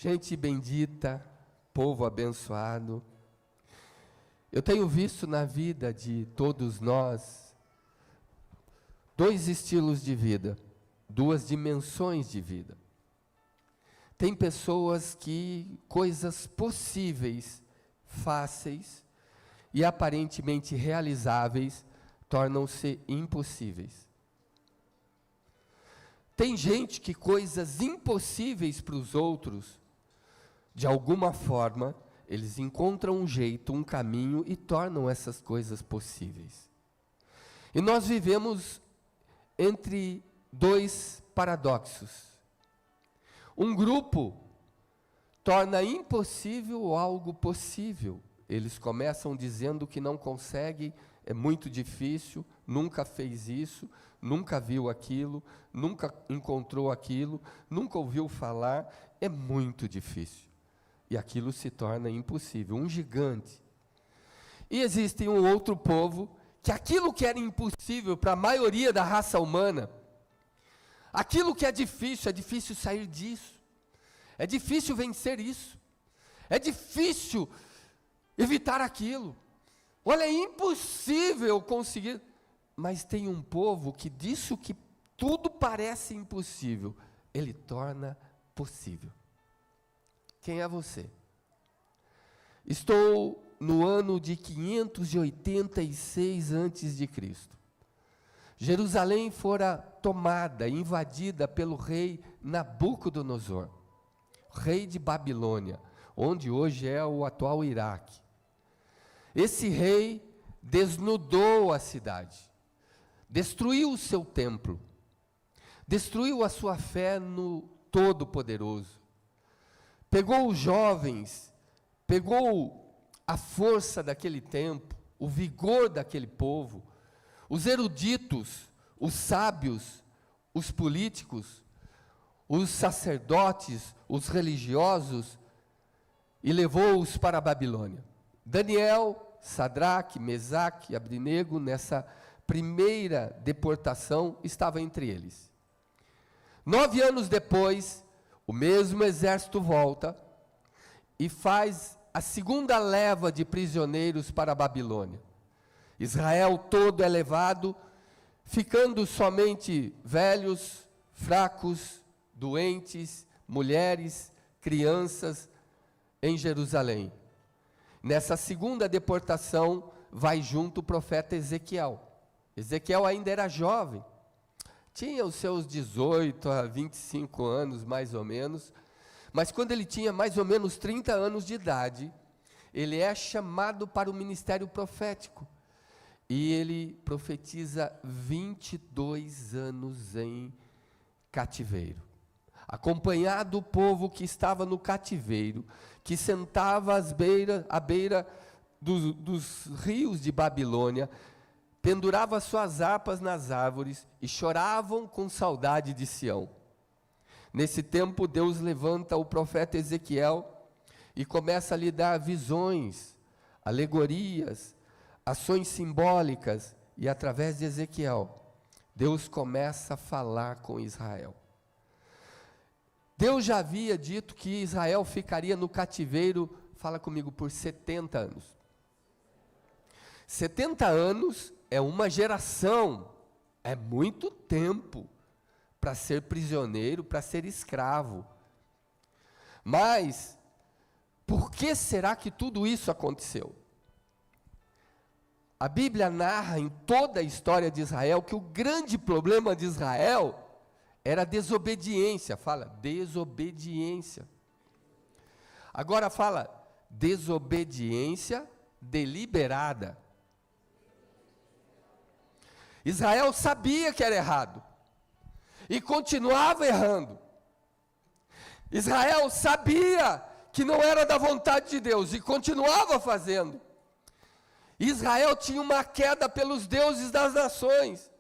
Gente bendita, povo abençoado, eu tenho visto na vida de todos nós dois estilos de vida, duas dimensões de vida. Tem pessoas que coisas possíveis, fáceis e aparentemente realizáveis tornam-se impossíveis. Tem gente que coisas impossíveis para os outros, de alguma forma, eles encontram um jeito, um caminho e tornam essas coisas possíveis. E nós vivemos entre dois paradoxos. Um grupo torna impossível algo possível. Eles começam dizendo que não conseguem, é muito difícil, nunca fez isso, nunca viu aquilo, nunca encontrou aquilo, nunca ouviu falar, é muito difícil. E aquilo se torna impossível, um gigante. E existe um outro povo, que aquilo que era impossível para a maioria da raça humana, aquilo que é difícil sair disso, é difícil vencer isso, é difícil evitar aquilo, olha, é impossível conseguir, mas tem um povo que disso que tudo parece impossível, ele torna possível. Quem é você? Estou no ano de 586 a.C. Jerusalém fora tomada, invadida pelo rei Nabucodonosor, rei de Babilônia, onde hoje é o atual Iraque. Esse rei desnudou a cidade, destruiu o seu templo, destruiu a sua fé no Todo-Poderoso, pegou os jovens, pegou a força daquele tempo, o vigor daquele povo, os eruditos, os sábios, os políticos, os sacerdotes, os religiosos, e levou-os para a Babilônia. Daniel, Sadraque, Mesaque e Abdenego, nessa primeira deportação, estava entre eles. 9 anos depois, o mesmo exército volta e faz a segunda leva de prisioneiros para a Babilônia. Israel todo é levado, ficando somente velhos, fracos, doentes, mulheres, crianças em Jerusalém. Nessa segunda deportação, vai junto o profeta Ezequiel. Ezequiel ainda era jovem, tinha os seus 18 a 25 anos, mais ou menos, mas quando ele tinha mais ou menos 30 anos de idade, ele é chamado para o ministério profético, e ele profetiza 22 anos em cativeiro, acompanhado do povo que estava no cativeiro, que sentava à beira dos rios de Babilônia, pendurava suas harpas nas árvores e choravam com saudade de Sião. Nesse tempo, Deus levanta o profeta Ezequiel e começa a lhe dar visões, alegorias, ações simbólicas, e através de Ezequiel, Deus começa a falar com Israel. Deus já havia dito que Israel ficaria no cativeiro, fala comigo, por 70 anos. 70 anos é uma geração, é muito tempo para ser prisioneiro, para ser escravo. Mas, por que será que tudo isso aconteceu? A Bíblia narra em toda a história de Israel que o grande problema de Israel era a desobediência. Fala, desobediência. Agora fala, desobediência deliberada. Israel sabia que era errado e continuava errando. Israel sabia que não era da vontade de Deus e continuava fazendo. Israel tinha uma queda pelos deuses das nações.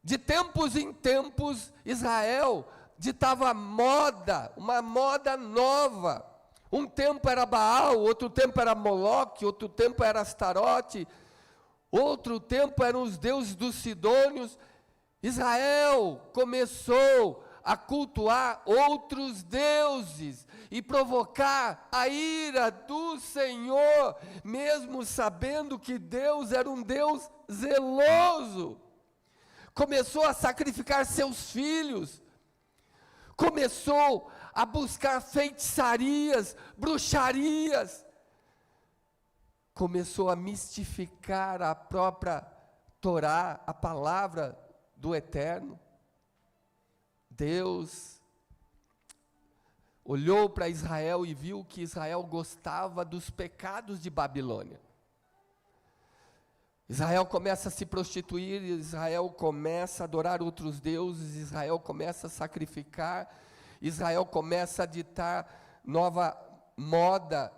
De tempos em tempos, Israel ditava moda, uma moda nova. Um tempo era Baal, outro tempo era Moloque, outro tempo era Astarote, outro tempo eram os deuses dos sidônios. Israel começou a cultuar outros deuses e provocar a ira do Senhor, mesmo sabendo que Deus era um Deus zeloso. Começou a sacrificar seus filhos, começou a buscar feitiçarias, bruxarias, começou a mistificar a própria Torá, a palavra do Eterno. Deus olhou para Israel e viu que Israel gostava dos pecados de Babilônia. Israel começa a se prostituir, Israel começa a adorar outros deuses, Israel começa a sacrificar, Israel começa a ditar nova moda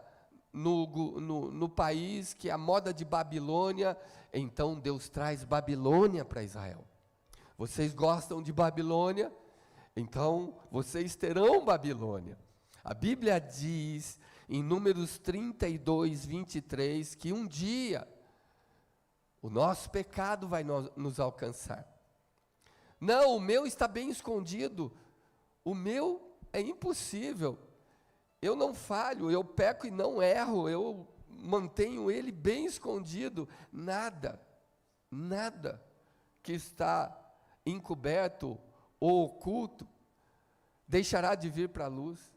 no país, que é a moda de Babilônia. Então Deus traz Babilônia para Israel. Vocês gostam de Babilônia? Então vocês terão Babilônia. A Bíblia diz em Números 32, 23, que um dia o nosso pecado vai nos alcançar. Não, o meu está bem escondido. O meu é impossível. Eu não falho, eu peco e não erro, eu mantenho ele bem escondido. Nada que está encoberto ou oculto deixará de vir para a luz.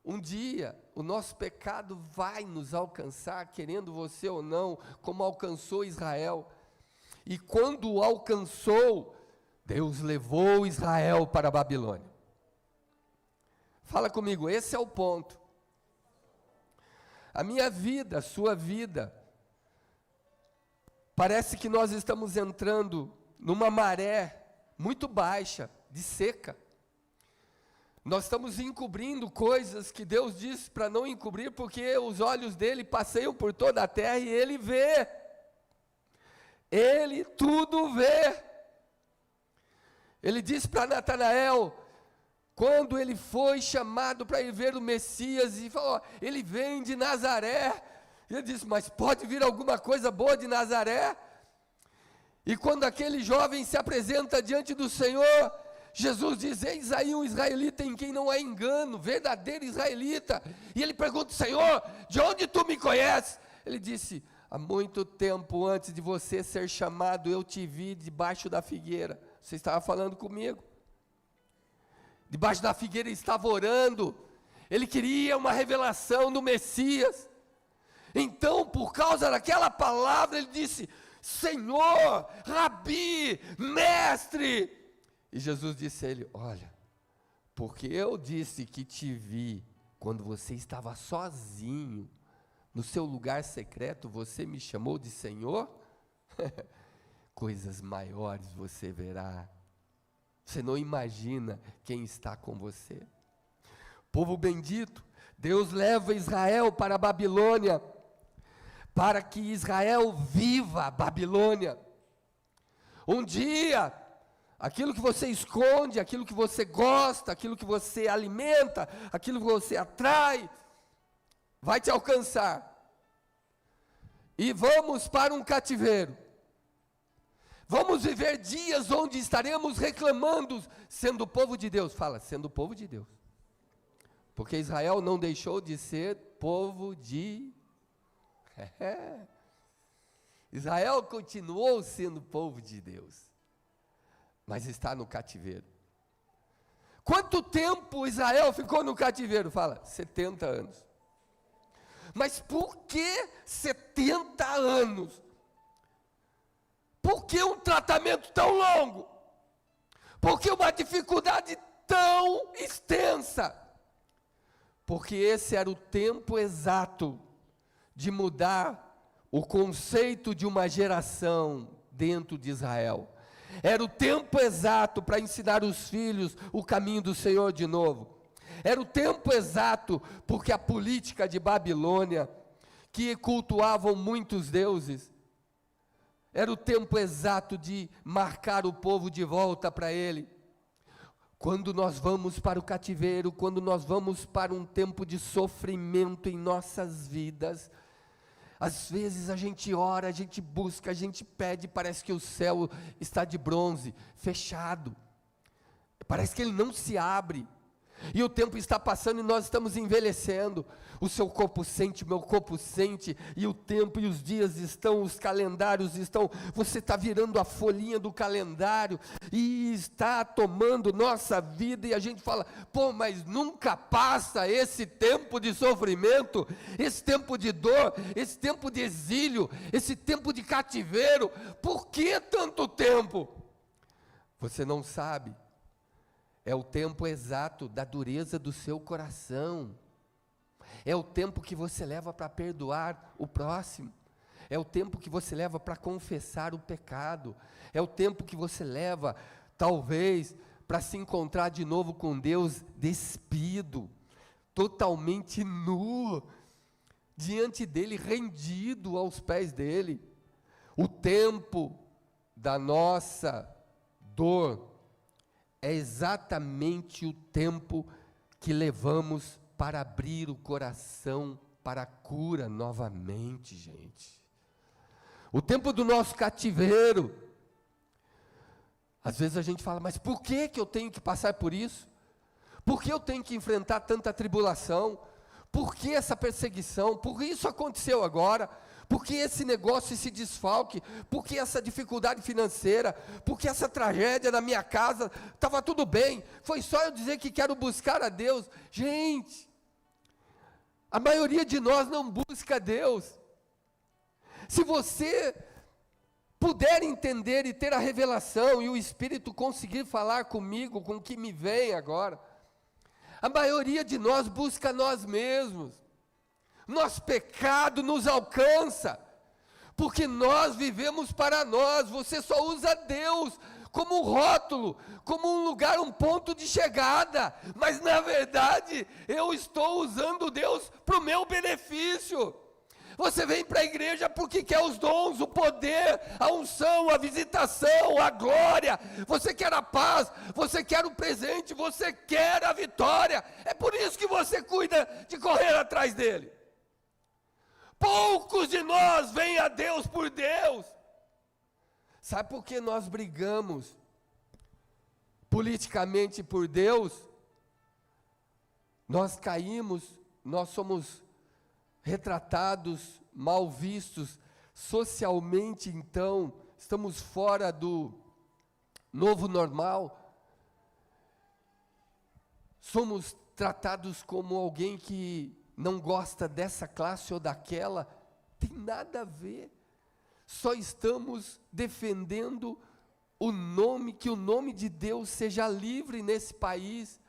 Um dia, o nosso pecado vai nos alcançar, querendo você ou não, como alcançou Israel. E quando o alcançou, Deus levou Israel para a Babilônia. Fala comigo, esse é o ponto. A minha vida, a sua vida, parece que nós estamos entrando numa maré muito baixa, de seca. Nós estamos encobrindo coisas que Deus disse para não encobrir, porque os olhos dele passeiam por toda a terra e ele vê. Ele tudo vê. Ele disse para Natanael, quando ele foi chamado para ir ver o Messias, e falou, ele vem de Nazaré. E ele disse, mas pode vir alguma coisa boa de Nazaré? E quando aquele jovem se apresenta diante do Senhor, Jesus diz, eis aí um israelita em quem não há engano, verdadeiro israelita. E ele pergunta, Senhor, de onde tu me conheces? Ele disse, há muito tempo antes de você ser chamado, eu te vi debaixo da figueira. Você estava falando comigo. Debaixo da figueira ele estava orando. Ele queria uma revelação do Messias. Então, por causa daquela palavra, ele disse, Senhor, Rabi, Mestre. E Jesus disse a ele, olha, porque eu disse que te vi quando você estava sozinho, no seu lugar secreto, você me chamou de Senhor? Coisas maiores você verá. Você não imagina quem está com você. Povo bendito, Deus leva Israel para a Babilônia, para que Israel viva a Babilônia. Um dia, aquilo que você esconde, aquilo que você gosta, aquilo que você alimenta, aquilo que você atrai, vai te alcançar. E vamos para um cativeiro. Vamos viver dias onde estaremos reclamando, sendo o povo de Deus. Fala, sendo o povo de Deus. Porque Israel não deixou de ser povo de... Israel continuou sendo povo de Deus, mas está no cativeiro. Quanto tempo Israel ficou no cativeiro? Fala, 70 anos. Mas por que 70 anos? Por que um tratamento tão longo? Por que uma dificuldade tão extensa? Porque esse era o tempo exato de mudar o conceito de uma geração dentro de Israel. Era o tempo exato para ensinar os filhos o caminho do Senhor de novo. Era o tempo exato porque a política de Babilônia, que cultuavam muitos deuses, era o tempo exato de marcar o povo de volta para ele. Quando nós vamos para o cativeiro, quando nós vamos para um tempo de sofrimento em nossas vidas, às vezes a gente ora, a gente busca, a gente pede, parece que o céu está de bronze, fechado. Parece que ele não se abre. E o tempo está passando e nós estamos envelhecendo. O seu corpo sente, o meu corpo sente. E o tempo e os dias estão, os calendários estão. Você está virando a folhinha do calendário e está tomando nossa vida. E a gente fala, pô, mas nunca passa esse tempo de sofrimento, esse tempo de dor, esse tempo de exílio, esse tempo de cativeiro. Por que tanto tempo? Você não sabe. É o tempo exato da dureza do seu coração. É o tempo que você leva para perdoar o próximo. É o tempo que você leva para confessar o pecado. É o tempo que você leva, talvez, para se encontrar de novo com Deus despido, totalmente nu, diante dele, rendido aos pés dele. O tempo da nossa dor é exatamente o tempo que levamos para abrir o coração para a cura novamente, gente. O tempo do nosso cativeiro. Às vezes a gente fala, mas por que eu tenho que passar por isso? Por que eu tenho que enfrentar tanta tribulação? Por que essa perseguição? Por que isso aconteceu agora? Por que esse negócio, esse desfalque? Por que essa dificuldade financeira? Por que essa tragédia na minha casa? Estava tudo bem, foi só eu dizer que quero buscar a Deus. Gente, a maioria de nós não busca a Deus. Se você puder entender e ter a revelação e o Espírito conseguir falar comigo, com o que me vem agora, a maioria de nós busca nós mesmos. Nosso pecado nos alcança, porque nós vivemos para nós. Você só usa Deus como um rótulo, como um lugar, um ponto de chegada, mas na verdade, eu estou usando Deus para o meu benefício. Você vem para a igreja porque quer os dons, o poder, a unção, a visitação, a glória. Você quer a paz, você quer o presente, você quer a vitória. É por isso que você cuida de correr atrás dele. Poucos de nós vêm a Deus por Deus. Sabe por que nós brigamos politicamente por Deus? Nós caímos, nós somos retratados, mal vistos, socialmente então, estamos fora do novo normal. Somos tratados como alguém que não gosta dessa classe ou daquela. Tem nada a ver. Só estamos defendendo o nome, que o nome de Deus seja livre nesse país,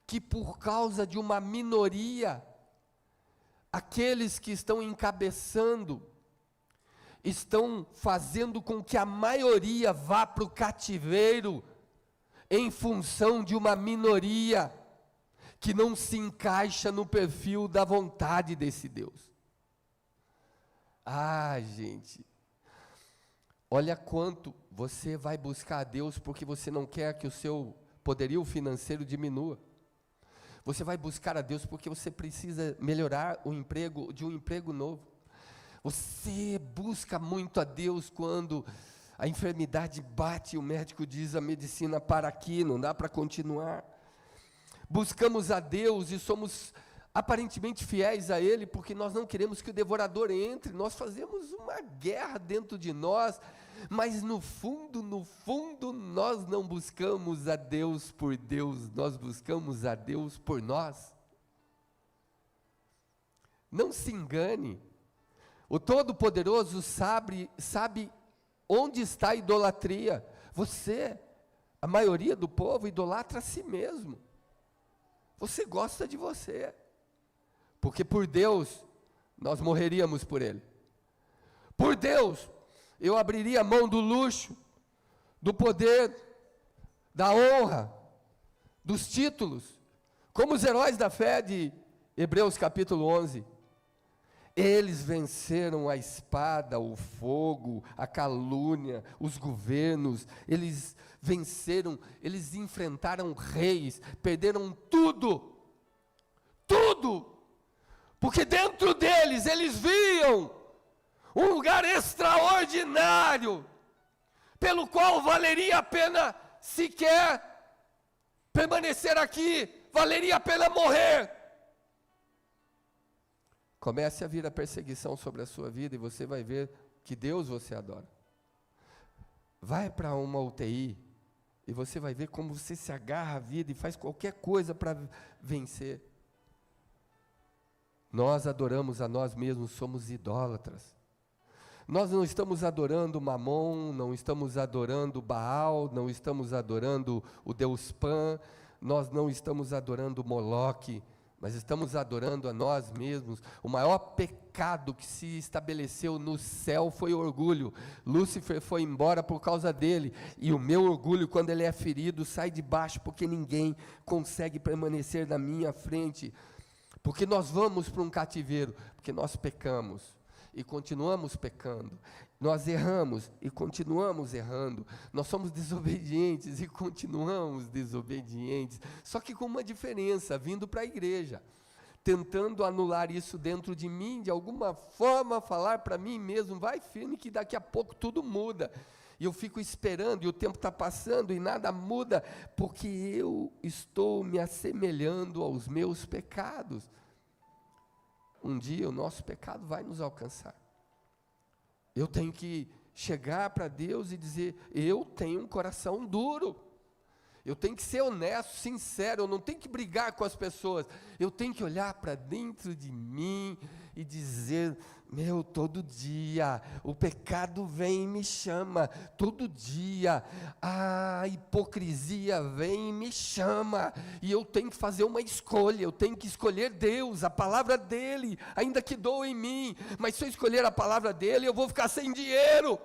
que por causa de uma minoria, aqueles que estão encabeçando, estão fazendo com que a maioria vá para o cativeiro, em função de uma minoria, que não se encaixa no perfil da vontade desse Deus. Ah, gente, olha quanto você vai buscar a Deus porque você não quer que o seu poderio financeiro diminua. Você vai buscar a Deus porque você precisa melhorar o emprego, de um emprego novo. Você busca muito a Deus quando a enfermidade bate e o médico diz, a medicina para aqui, não dá para continuar. Buscamos a Deus e somos aparentemente fiéis a Ele, porque nós não queremos que o devorador entre. Nós fazemos uma guerra dentro de nós, mas no fundo, nós não buscamos a Deus por Deus, nós buscamos a Deus por nós. Não se engane, o Todo-Poderoso sabe onde está a idolatria. Você, a maioria do povo, idolatra a si mesmo. Você gosta de você, porque por Deus, nós morreríamos por Ele. Por Deus, eu abriria a mão do luxo, do poder, da honra, dos títulos, como os heróis da fé de Hebreus capítulo 11. Eles venceram a espada, o fogo, a calúnia, os governos, eles venceram, eles enfrentaram reis, perderam tudo, porque dentro deles eles viam um lugar extraordinário, pelo qual valeria a pena sequer permanecer aqui valeria a pena morrer. Comece a vir a perseguição sobre a sua vida e você vai ver que Deus você adora. Vai para uma UTI e você vai ver como você se agarra à vida e faz qualquer coisa para vencer. Nós adoramos a nós mesmos, somos idólatras. Nós não estamos adorando Mamon, não estamos adorando Baal, não estamos adorando o Deus Pan, nós não estamos adorando Moloque, mas estamos adorando a nós mesmos. O maior pecado que se estabeleceu no céu foi o orgulho. Lúcifer foi embora por causa dele, e o meu orgulho, quando ele é ferido, sai de baixo, porque ninguém consegue permanecer na minha frente, porque nós vamos para um cativeiro, porque nós pecamos e continuamos pecando, nós erramos e continuamos errando, nós somos desobedientes e continuamos desobedientes, só que com uma diferença, vindo para a igreja, tentando anular isso dentro de mim, de alguma forma falar para mim mesmo, vai firme que daqui a pouco tudo muda, e eu fico esperando, e o tempo está passando e nada muda, porque eu estou me assemelhando aos meus pecados. Um dia o nosso pecado vai nos alcançar. Eu tenho que chegar para Deus e dizer, eu tenho um coração duro. Eu tenho que ser honesto, sincero, eu não tenho que brigar com as pessoas. Eu tenho que olhar para dentro de mim e dizer, todo dia o pecado vem e me chama, todo dia a hipocrisia vem e me chama, e eu tenho que fazer uma escolha, eu tenho que escolher Deus, a palavra dEle, ainda que doa em mim, mas se eu escolher a palavra dEle, eu vou ficar sem dinheiro,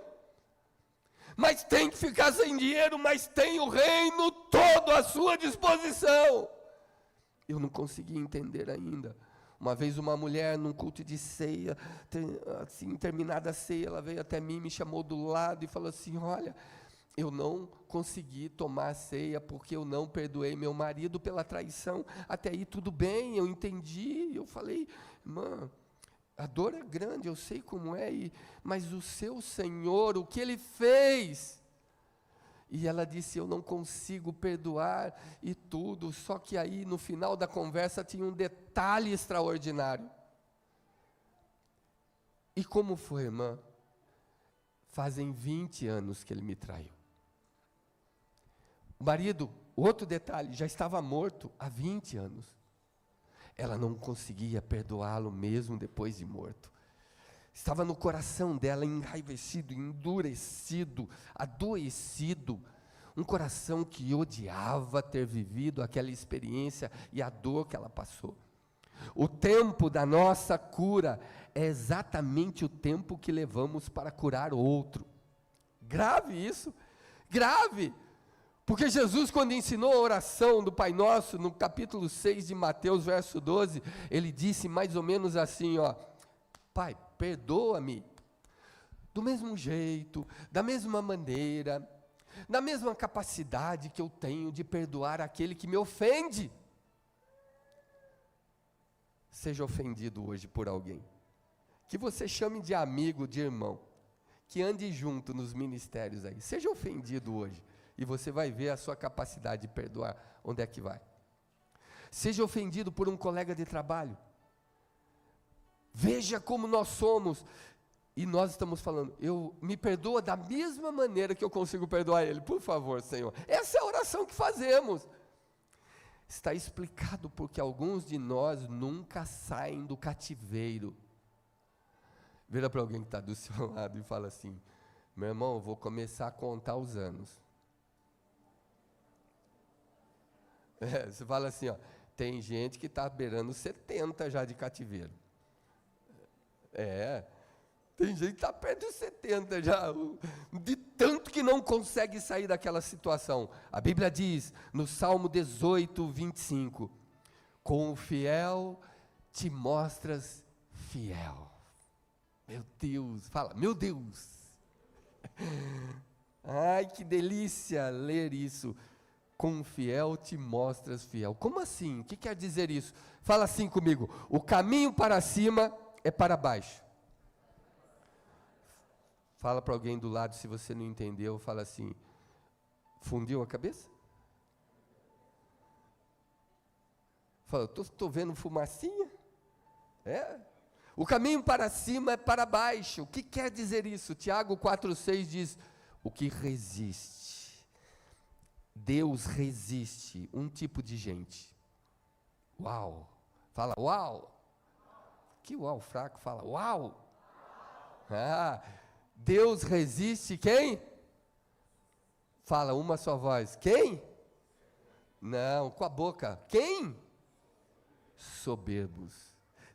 mas tem que ficar sem dinheiro, mas tem o reino todo à sua disposição. Eu não consegui entender ainda. Uma vez uma mulher num culto de ceia, assim, terminada a ceia, ela veio até mim, me chamou do lado e falou assim, olha, eu não consegui tomar a ceia porque eu não perdoei meu marido pela traição. Até aí tudo bem, eu entendi. Eu falei, irmã, a dor é grande, eu sei como é, mas o seu Senhor, o que Ele fez? E ela disse, eu não consigo perdoar e tudo, só que aí no final da conversa tinha um detalhe extraordinário. E como foi, irmã? Fazem 20 anos que ele me traiu. O marido, outro detalhe, já estava morto há 20 anos. Ela não conseguia perdoá-lo mesmo depois de morto. Estava no coração dela enraivecido, endurecido, adoecido, um coração que odiava ter vivido aquela experiência e a dor que ela passou. O tempo da nossa cura é exatamente o tempo que levamos para curar outro. Grave isso, grave, porque Jesus, quando ensinou a oração do Pai Nosso, no capítulo 6 de Mateus, verso 12, ele disse mais ou menos assim, Pai, perdoa-me, do mesmo jeito, da mesma maneira, na mesma capacidade que eu tenho de perdoar aquele que me ofende. Seja ofendido hoje por alguém, que você chame de amigo, de irmão, que ande junto nos ministérios aí, seja ofendido hoje, e você vai ver a sua capacidade de perdoar, onde é que vai. Seja ofendido por um colega de trabalho, veja como nós somos, e nós estamos falando, me perdoa da mesma maneira que eu consigo perdoar ele, por favor, Senhor. Essa é a oração que fazemos. Está explicado porque alguns de nós nunca saem do cativeiro. Vira para alguém que está do seu lado e fala assim, meu irmão, eu vou começar a contar os anos. Você fala assim, tem gente que está beirando 70 já de cativeiro. Tem gente que está perto de 70 já, de tanto que não consegue sair daquela situação. A Bíblia diz, no Salmo 18, 25, com o fiel te mostras fiel. Meu Deus, fala, meu Deus. Ai, que delícia ler isso. Com o fiel te mostras fiel. Como assim? O que quer dizer isso? Fala assim comigo, o caminho para cima é para baixo. Fala para alguém do lado, se você não entendeu, fala assim, fundiu a cabeça? Fala, estou vendo fumacinha? O caminho para cima é para baixo. O que quer dizer isso? Tiago 4,6 diz, o que resiste. Deus resiste um tipo de gente. Uau! Fala, uau! Que uau fraco, fala, uau! Deus resiste quem? Fala uma só voz, quem? Não, com a boca, quem? Soberbos.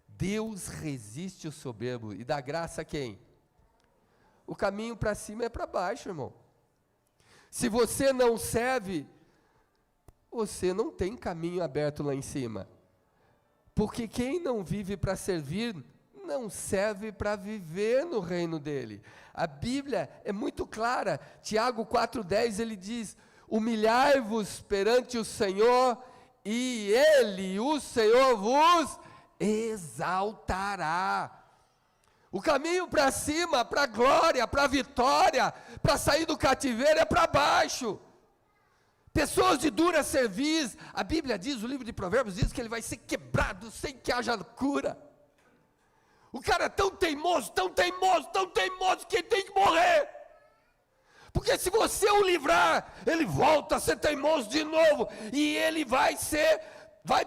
Deus resiste o soberbo e dá graça a quem? O caminho para cima é para baixo, irmão. Se você não serve, você não tem caminho aberto lá em cima. Porque quem não vive para servir, não serve para viver no reino dele. A Bíblia é muito clara. Tiago 4,10 ele diz, humilhai-vos perante o Senhor e Ele, o Senhor, vos exaltará. O caminho para cima, para a glória, para a vitória, para sair do cativeiro é para baixo. Pessoas de dura cerviz, a Bíblia diz, o livro de Provérbios diz que ele vai ser quebrado sem que haja cura. O cara é tão teimoso, tão teimoso, tão teimoso que ele tem que morrer. Porque se você o livrar, ele volta a ser teimoso de novo. E ele vai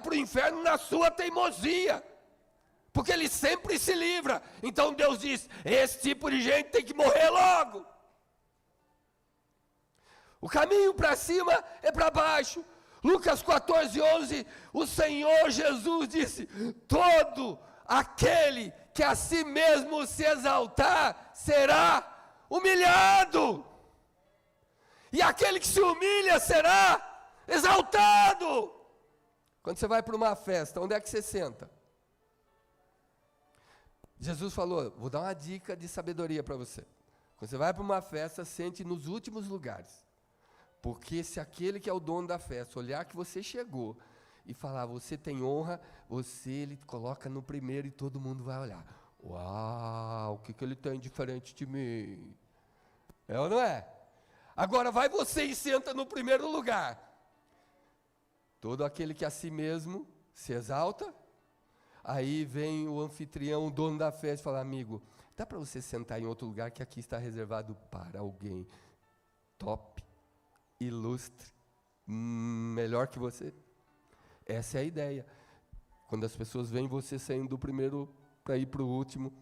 para o inferno na sua teimosia. Porque ele sempre se livra. Então Deus diz, esse tipo de gente tem que morrer logo. O caminho para cima é para baixo. Lucas 14:11, o Senhor Jesus disse, todo aquele que a si mesmo se exaltar, será humilhado. E aquele que se humilha será exaltado. Quando você vai para uma festa, onde é que você senta? Jesus falou, vou dar uma dica de sabedoria para você. Quando você vai para uma festa, sente nos últimos lugares. Porque se aquele que é o dono da festa olhar que você chegou e falar, você tem honra, ele coloca no primeiro e todo mundo vai olhar. Uau, o que ele tem diferente de mim? É ou não é? Agora vai você e senta no primeiro lugar. Todo aquele que a si mesmo se exalta, aí vem o anfitrião, o dono da festa e fala, amigo, dá para você sentar em outro lugar que aqui está reservado para alguém top, ilustre, melhor que você. Essa é a ideia. Quando as pessoas veem você saindo do primeiro para ir para o último.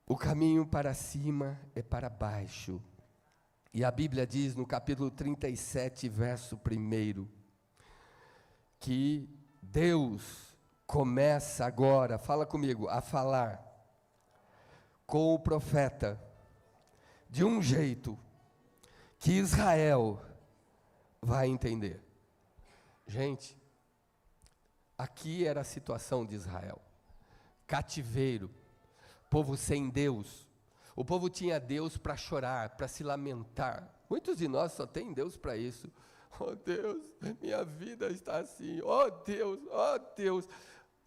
O caminho para cima é para baixo. E a Bíblia diz no capítulo 37, verso 1, que Deus começa agora, fala comigo, a falar com o profeta de um jeito que Israel vai entender. Gente, aqui era a situação de Israel. Cativeiro, povo sem Deus. O povo tinha Deus para chorar, para se lamentar. Muitos de nós só tem Deus para isso. Oh Deus, minha vida está assim. Oh Deus, oh Deus.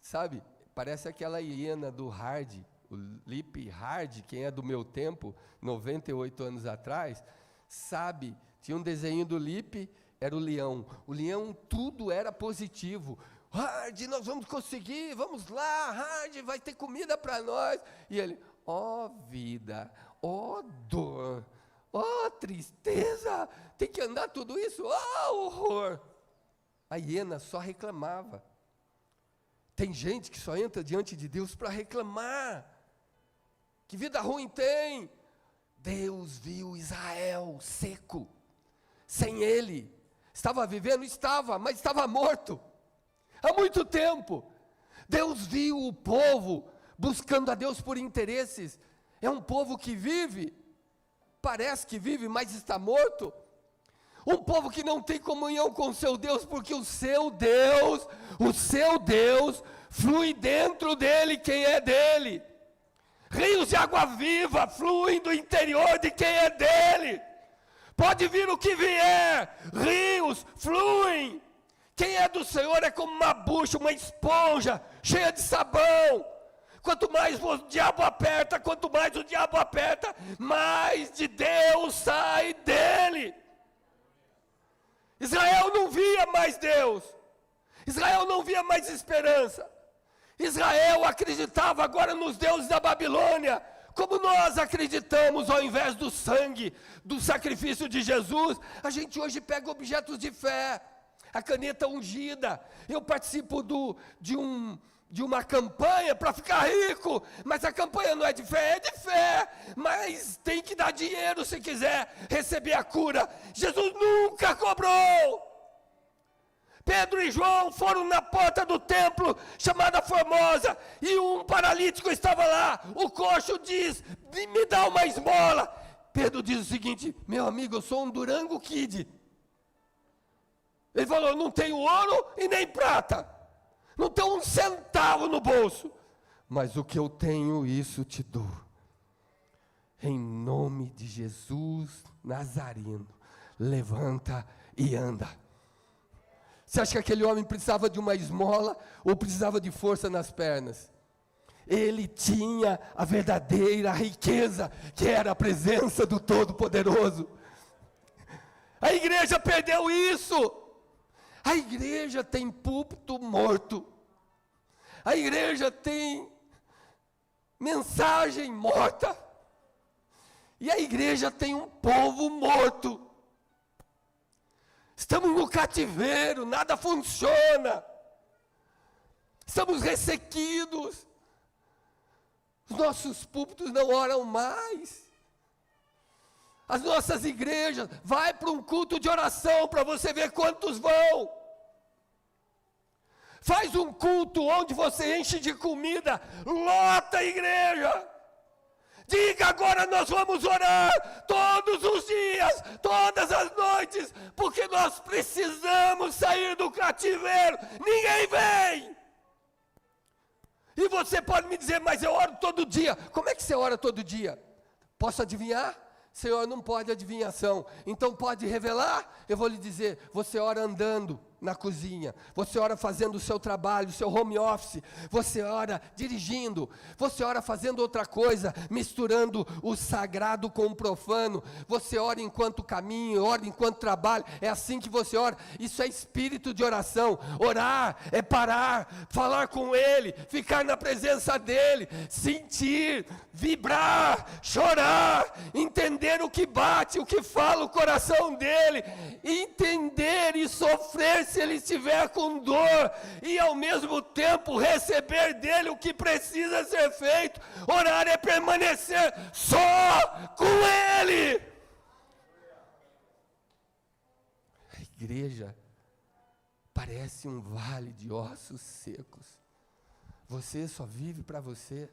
Sabe, parece aquela hiena do Hard, o Lip Hard, quem é do meu tempo, 98 anos atrás, sabe, tinha um desenho do Lip, era o leão. O leão, tudo era positivo. Hard, nós vamos conseguir, vamos lá, Hard, vai ter comida para nós. E ele, ó vida, ó dor, ó tristeza, tem que andar tudo isso, ó horror. A hiena só reclamava. Tem gente que só entra diante de Deus para reclamar. Que vida ruim tem. Deus viu Israel seco, sem ele. Estava vivendo? Estava, mas estava morto. Há muito tempo. Deus viu o povo buscando a Deus por interesses. É um povo que vive, parece que vive, mas está morto. Um povo que não tem comunhão com o seu Deus, porque o seu Deus, flui dentro dele quem é dele. Rios de água viva fluem do interior de quem é dele. Pode vir o que vier, rios fluem. Quem é do Senhor é como uma bucha, uma esponja, cheia de sabão. Quanto mais o diabo aperta, mais de Deus sai dele. Israel não via mais Deus. Israel não via mais esperança. Israel acreditava agora nos deuses da Babilônia, como nós acreditamos. Ao invés do sangue, do sacrifício de Jesus, a gente hoje pega objetos de fé, a caneta ungida. Eu participo de uma campanha para ficar rico, mas a campanha não é de fé, mas tem que dar dinheiro se quiser receber a cura. Jesus nunca cobrou. Pedro e João foram na porta do templo, chamada Formosa, e um paralítico estava lá. O coxo diz: me dá uma esmola. Pedro diz o seguinte: meu amigo, eu sou um Durango Kid. Ele falou: não tenho ouro e nem prata, não tenho um centavo no bolso, mas o que eu tenho, isso te dou. Em nome de Jesus Nazareno, levanta e anda. Você acha que aquele homem precisava de uma esmola ou precisava de força nas pernas? Ele tinha a verdadeira riqueza, que era a presença do Todo-Poderoso. A igreja perdeu isso. A igreja tem púlpito morto. A igreja tem mensagem morta. E a igreja tem um povo morto. Estamos no cativeiro, nada funciona. Estamos ressequidos. Os nossos púlpitos não oram mais. As nossas igrejas, vai para um culto de oração para você ver quantos vão. Faz um culto onde você enche de comida, lota a igreja. Diga: agora nós vamos orar todos os dias, todas as noites, porque nós precisamos sair do cativeiro. Ninguém vem. E você pode me dizer: mas eu oro todo dia. Como é que você ora todo dia? Posso adivinhar? Senhor, não pode adivinhação. Então pode revelar? Eu vou lhe dizer: você ora andando na cozinha, você ora fazendo o seu trabalho, o seu home office, você ora dirigindo, você ora fazendo outra coisa, misturando o sagrado com o profano, você ora enquanto caminha, ora enquanto trabalha. É assim que você ora. Isso é espírito de oração. Orar é parar, falar com Ele, ficar na presença dEle, sentir, vibrar, chorar, entender o que bate, o que fala o coração dEle, entender e sofrer se Ele estiver com dor, e ao mesmo tempo receber dEle o que precisa ser feito. Orar é permanecer só com Ele. A igreja parece um vale de ossos secos. Você só vive para você.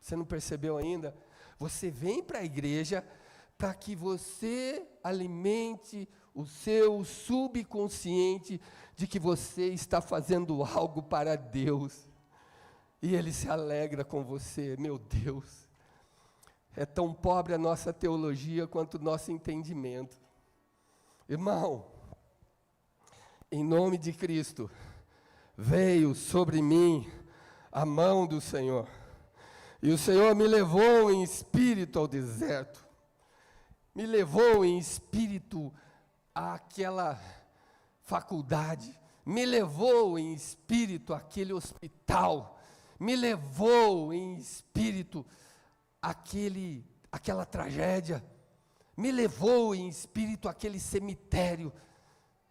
Você não percebeu ainda? Você vem para a igreja para que você alimente o seu subconsciente de que você está fazendo algo para Deus. E Ele se alegra com você. Meu Deus, é tão pobre a nossa teologia quanto o nosso entendimento. Irmão, em nome de Cristo, veio sobre mim a mão do Senhor. E o Senhor me levou em espírito ao deserto. Me levou em espírito àquela faculdade. Me levou em espírito àquele hospital. Me levou em espírito àquela tragédia. Me levou em espírito àquele cemitério.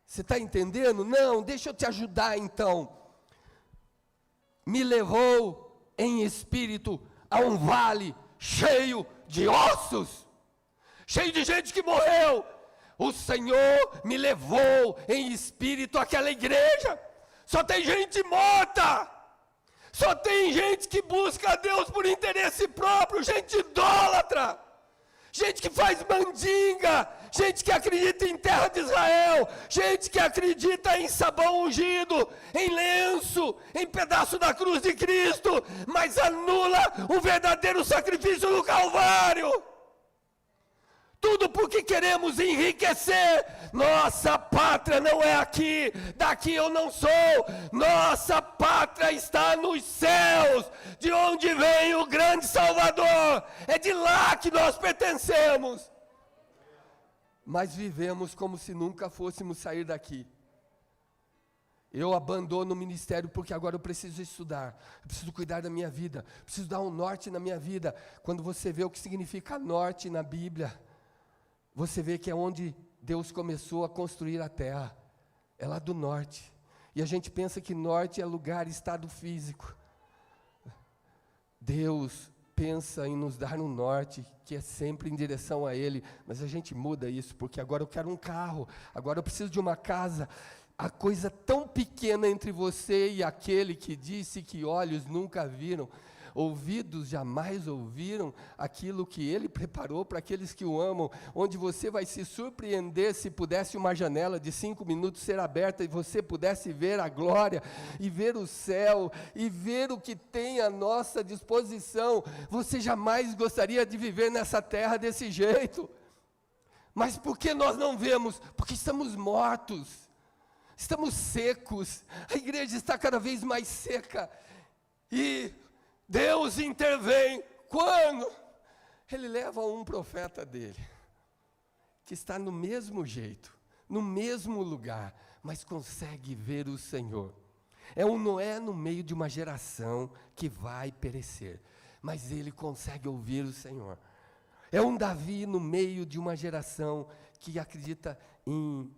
Você está entendendo? Não, deixa eu te ajudar então. Me levou em espírito a um vale cheio de ossos, cheio de gente que morreu. O Senhor me levou em espírito àquela igreja. Só tem gente morta. Só tem gente que busca a Deus por interesse próprio, gente idólatra, gente que faz mandinga, gente que acredita em terra de Israel, gente que acredita em sabão ungido, em lenço, em pedaço da cruz de Cristo, mas anula o verdadeiro sacrifício do Calvário. Tudo porque queremos enriquecer. Nossa pátria não é aqui, daqui eu não sou. Nossa pátria está nos céus, de onde vem o grande Salvador. É de lá que nós pertencemos. Mas vivemos como se nunca fôssemos sair daqui. Eu abandono o ministério porque agora eu preciso estudar, eu preciso cuidar da minha vida, preciso dar um norte na minha vida. Quando você vê o que significa norte na Bíblia, você vê que é onde Deus começou a construir a terra, é lá do norte. E a gente pensa que norte é lugar, estado físico. Deus pensa em nos dar um norte, que é sempre em direção a Ele, mas a gente muda isso, porque agora eu quero um carro, agora eu preciso de uma casa. A coisa tão pequena entre você e aquele que disse que olhos nunca viram, ouvidos jamais ouviram, aquilo que Ele preparou para aqueles que o amam, onde você vai se surpreender se pudesse uma janela de 5 minutos ser aberta e você pudesse ver a glória, e ver o céu, e ver o que tem à nossa disposição. Você jamais gostaria de viver nessa terra desse jeito. Mas por que nós não vemos? Porque estamos mortos. Estamos secos, a igreja está cada vez mais seca, e Deus intervém, quando? Ele leva um profeta dele, que está no mesmo jeito, no mesmo lugar, mas consegue ver o Senhor. É um Noé no meio de uma geração que vai perecer, mas ele consegue ouvir o Senhor. É um Davi no meio de uma geração que acredita em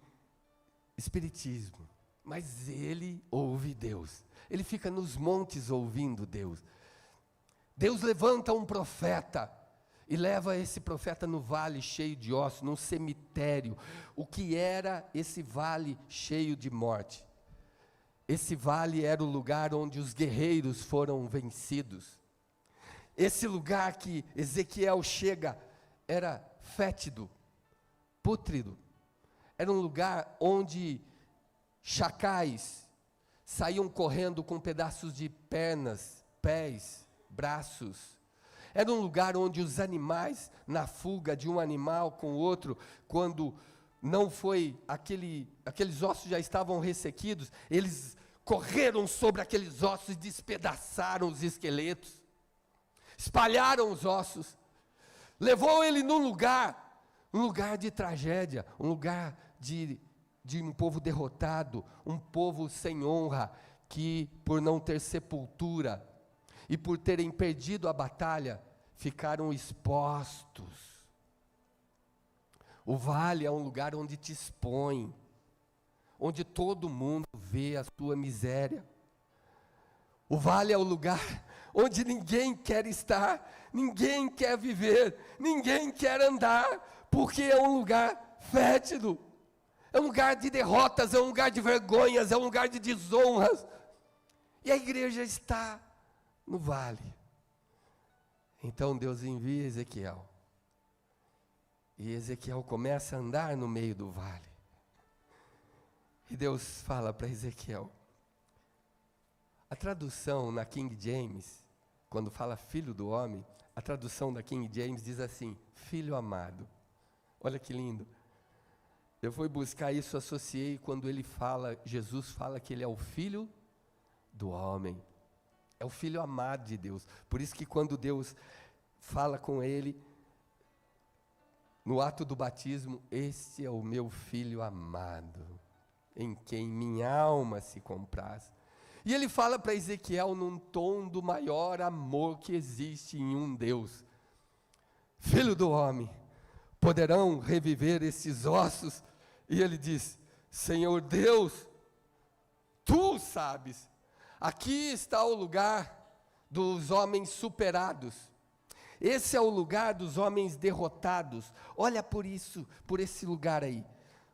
espiritismo, mas ele ouve Deus, ele fica nos montes ouvindo Deus. Deus levanta um profeta, e leva esse profeta no vale cheio de ossos, num cemitério. O que era esse vale cheio de morte? Esse vale era o lugar onde os guerreiros foram vencidos. Esse lugar que Ezequiel chega, era fétido, pútrido. Era um lugar onde chacais saíam correndo com pedaços de pernas, pés, braços. Era um lugar onde os animais, na fuga de um animal com o outro, quando não foi aqueles ossos já estavam ressequidos, eles correram sobre aqueles ossos e despedaçaram os esqueletos, espalharam os ossos, levou ele num lugar, um lugar de tragédia, um lugar de um povo derrotado, um povo sem honra, que por não ter sepultura e por terem perdido a batalha, ficaram expostos. O vale é um lugar onde te expõe, onde todo mundo vê a tua miséria. O vale é o lugar onde ninguém quer estar, ninguém quer viver, ninguém quer andar, porque é um lugar fétido, é um lugar de derrotas, é um lugar de vergonhas, é um lugar de desonras. E a igreja está no vale. Então Deus envia Ezequiel, e Ezequiel começa a andar no meio do vale. E Deus fala para Ezequiel. A tradução na King James, quando fala filho do homem, a tradução da King James diz assim: filho amado. Olha que lindo. Eu fui buscar isso, associei quando ele fala, Jesus fala que ele é o filho do homem. É o filho amado de Deus. Por isso que quando Deus fala com ele, no ato do batismo, este é o meu filho amado, em quem minha alma se compraz. E ele fala para Ezequiel num tom do maior amor que existe em um Deus: filho do homem, poderão reviver esses ossos? E ele diz: Senhor Deus, tu sabes. Aqui está o lugar dos homens superados. Esse é o lugar dos homens derrotados. Olha por esse lugar aí.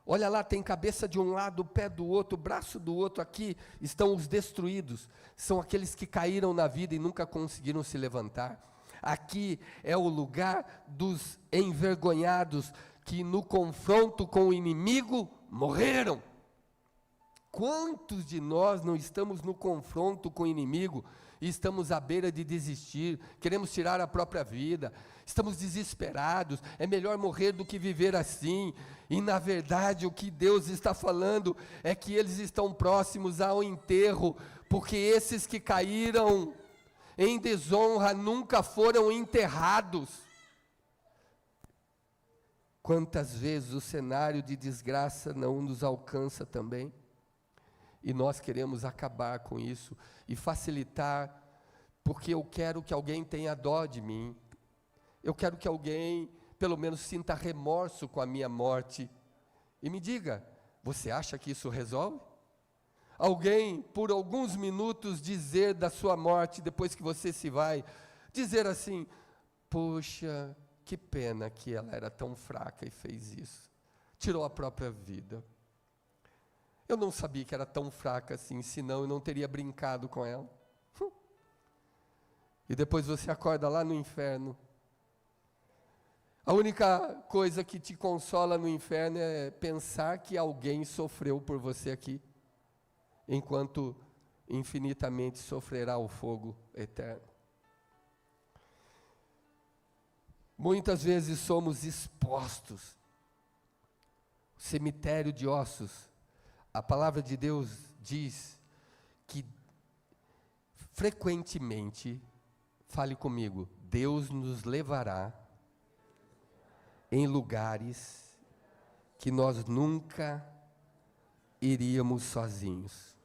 Olha lá, tem cabeça de um lado, pé do outro, braço do outro. Aqui estão os destruídos. São aqueles que caíram na vida e nunca conseguiram se levantar. Aqui é o lugar dos envergonhados, que no confronto com o inimigo morreram. Quantos de nós não estamos no confronto com o inimigo e estamos à beira de desistir, queremos tirar a própria vida, estamos desesperados, é melhor morrer do que viver assim. E na verdade o que Deus está falando é que eles estão próximos ao enterro, porque esses que caíram em desonra nunca foram enterrados. Quantas vezes o cenário de desgraça não nos alcança também? E nós queremos acabar com isso e facilitar, porque eu quero que alguém tenha dó de mim. Eu quero que alguém, pelo menos, sinta remorso com a minha morte. E me diga, você acha que isso resolve? Alguém, por alguns minutos, dizer da sua morte, depois que você se vai, dizer assim: poxa, que pena que ela era tão fraca e fez isso. Tirou a própria vida. Eu não sabia que era tão fraca assim, senão eu não teria brincado com ela. E depois você acorda lá no inferno. A única coisa que te consola no inferno é pensar que alguém sofreu por você aqui, enquanto infinitamente sofrerá o fogo eterno. Muitas vezes somos expostos. Cemitério de ossos. A palavra de Deus diz que frequentemente, fale comigo, Deus nos levará em lugares que nós nunca iríamos sozinhos.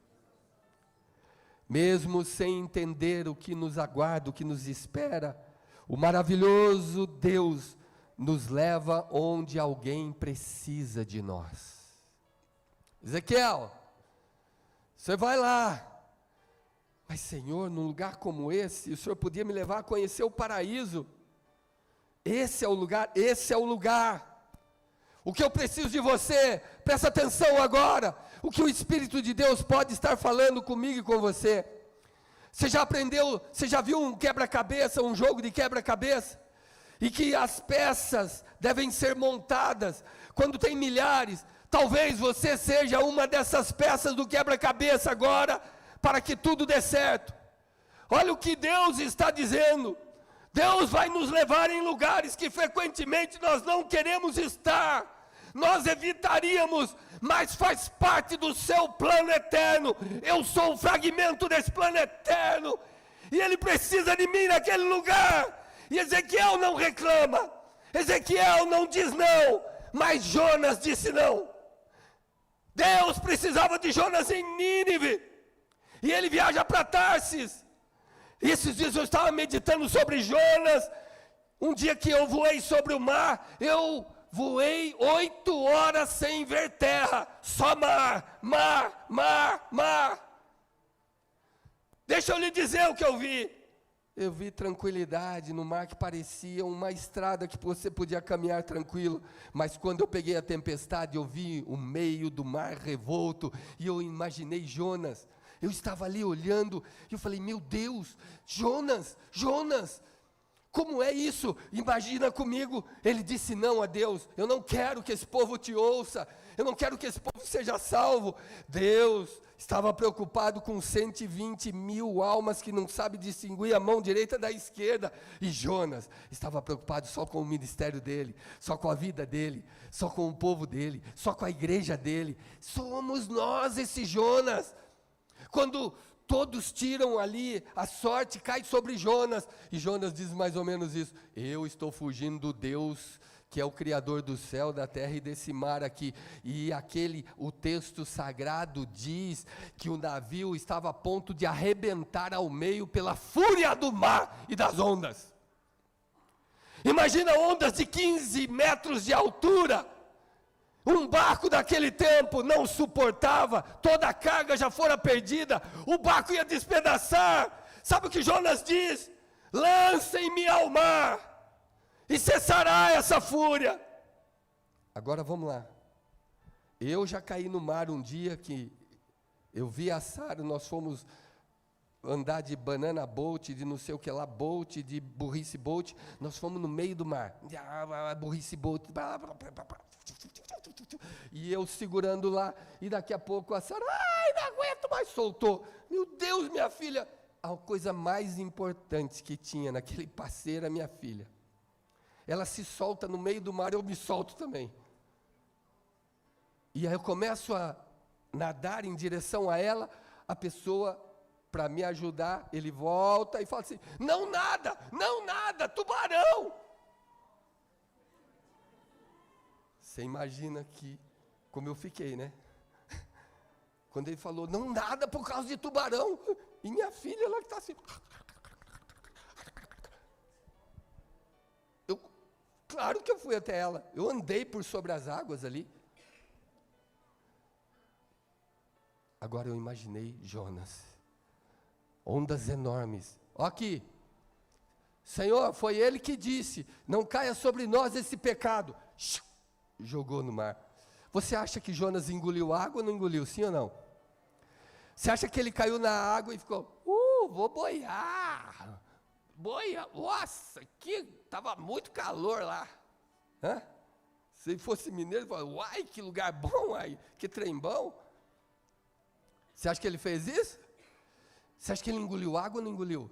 Mesmo sem entender o que nos aguarda, o que nos espera, o maravilhoso Deus nos leva onde alguém precisa de nós. Ezequiel, você vai lá. Mas Senhor, num lugar como esse, o Senhor podia me levar a conhecer o paraíso. Esse é o lugar, esse é o lugar. O que eu preciso de você, presta atenção agora. O que o Espírito de Deus pode estar falando comigo e com você. Você já aprendeu, você já viu um quebra-cabeça, um jogo de quebra-cabeça? E que as peças devem ser montadas. Quando tem milhares, talvez você seja uma dessas peças do quebra-cabeça agora, para que tudo dê certo. Olha o que Deus está dizendo. Deus vai nos levar em lugares que frequentemente nós não queremos estar. Nós evitaríamos, mas faz parte do seu plano eterno. Eu sou um fragmento desse plano eterno. E Ele precisa de mim naquele lugar. E Ezequiel não reclama. Ezequiel não diz não. Mas Jonas disse não. Deus precisava de Jonas em Nínive. E ele viaja para Tarsis. E esses dias eu estava meditando sobre Jonas. Um dia que eu voei sobre o mar, eu voei 8 horas sem ver terra. Só mar, mar, mar, mar. Deixa eu lhe dizer o que eu vi. Eu vi tranquilidade no mar que parecia uma estrada que você podia caminhar tranquilo. Mas quando eu peguei a tempestade, eu vi o meio do mar revolto. E eu imaginei Jonas. Eu estava ali olhando e eu falei, meu Deus, Jonas, Jonas, como é isso? Imagina comigo. Ele disse não a Deus, eu não quero que esse povo te ouça, eu não quero que esse povo seja salvo. Deus estava preocupado com 120 mil almas que não sabem distinguir a mão direita da esquerda. E Jonas estava preocupado só com o ministério dele, só com a vida dele, só com o povo dele, só com a igreja dele. Somos nós esse Jonas. Quando todos tiram ali, a sorte cai sobre Jonas. E Jonas diz mais ou menos isso. Eu estou fugindo do Deus que é o Criador do céu, da terra e desse mar aqui. E o texto sagrado diz que o navio estava a ponto de arrebentar ao meio pela fúria do mar e das ondas. Imagina ondas de 15 metros de altura. Um barco daquele tempo não suportava, toda a carga já fora perdida, o barco ia despedaçar. Sabe o que Jonas diz? Lancem-me ao mar, e cessará essa fúria. Agora vamos lá. Eu já caí no mar um dia que eu vi a Sara, nós fomos andar de banana boat, de não sei o que lá, boat, de burrice boat, nós fomos no meio do mar, burrice boat, e eu segurando lá, e daqui a pouco a Sara, não aguento mais, soltou. Meu Deus, minha filha, a coisa mais importante que tinha naquele passeio era minha filha. Ela se solta no meio do mar, eu me solto também. E aí eu começo a nadar em direção a ela, a pessoa, para me ajudar, ele volta e fala assim, não nada, tubarão. Você imagina que, como eu fiquei, né? Quando ele falou, não nada por causa de tubarão. E minha filha, ela que está assim. Claro que eu fui até ela. Eu andei por sobre as águas ali. Agora eu imaginei Jonas. Ondas enormes. Ó aqui. Senhor, foi ele que disse, não caia sobre nós esse pecado. Jogou no mar. Você acha que Jonas engoliu água ou não engoliu, sim ou não? Você acha que ele caiu na água e ficou, vou boiar. Boia, nossa, que estava muito calor lá. Hã? Se fosse mineiro, ele falaria, uai, que lugar bom, ai, que trem bom. Você acha que ele fez isso? Você acha que ele engoliu água ou não engoliu?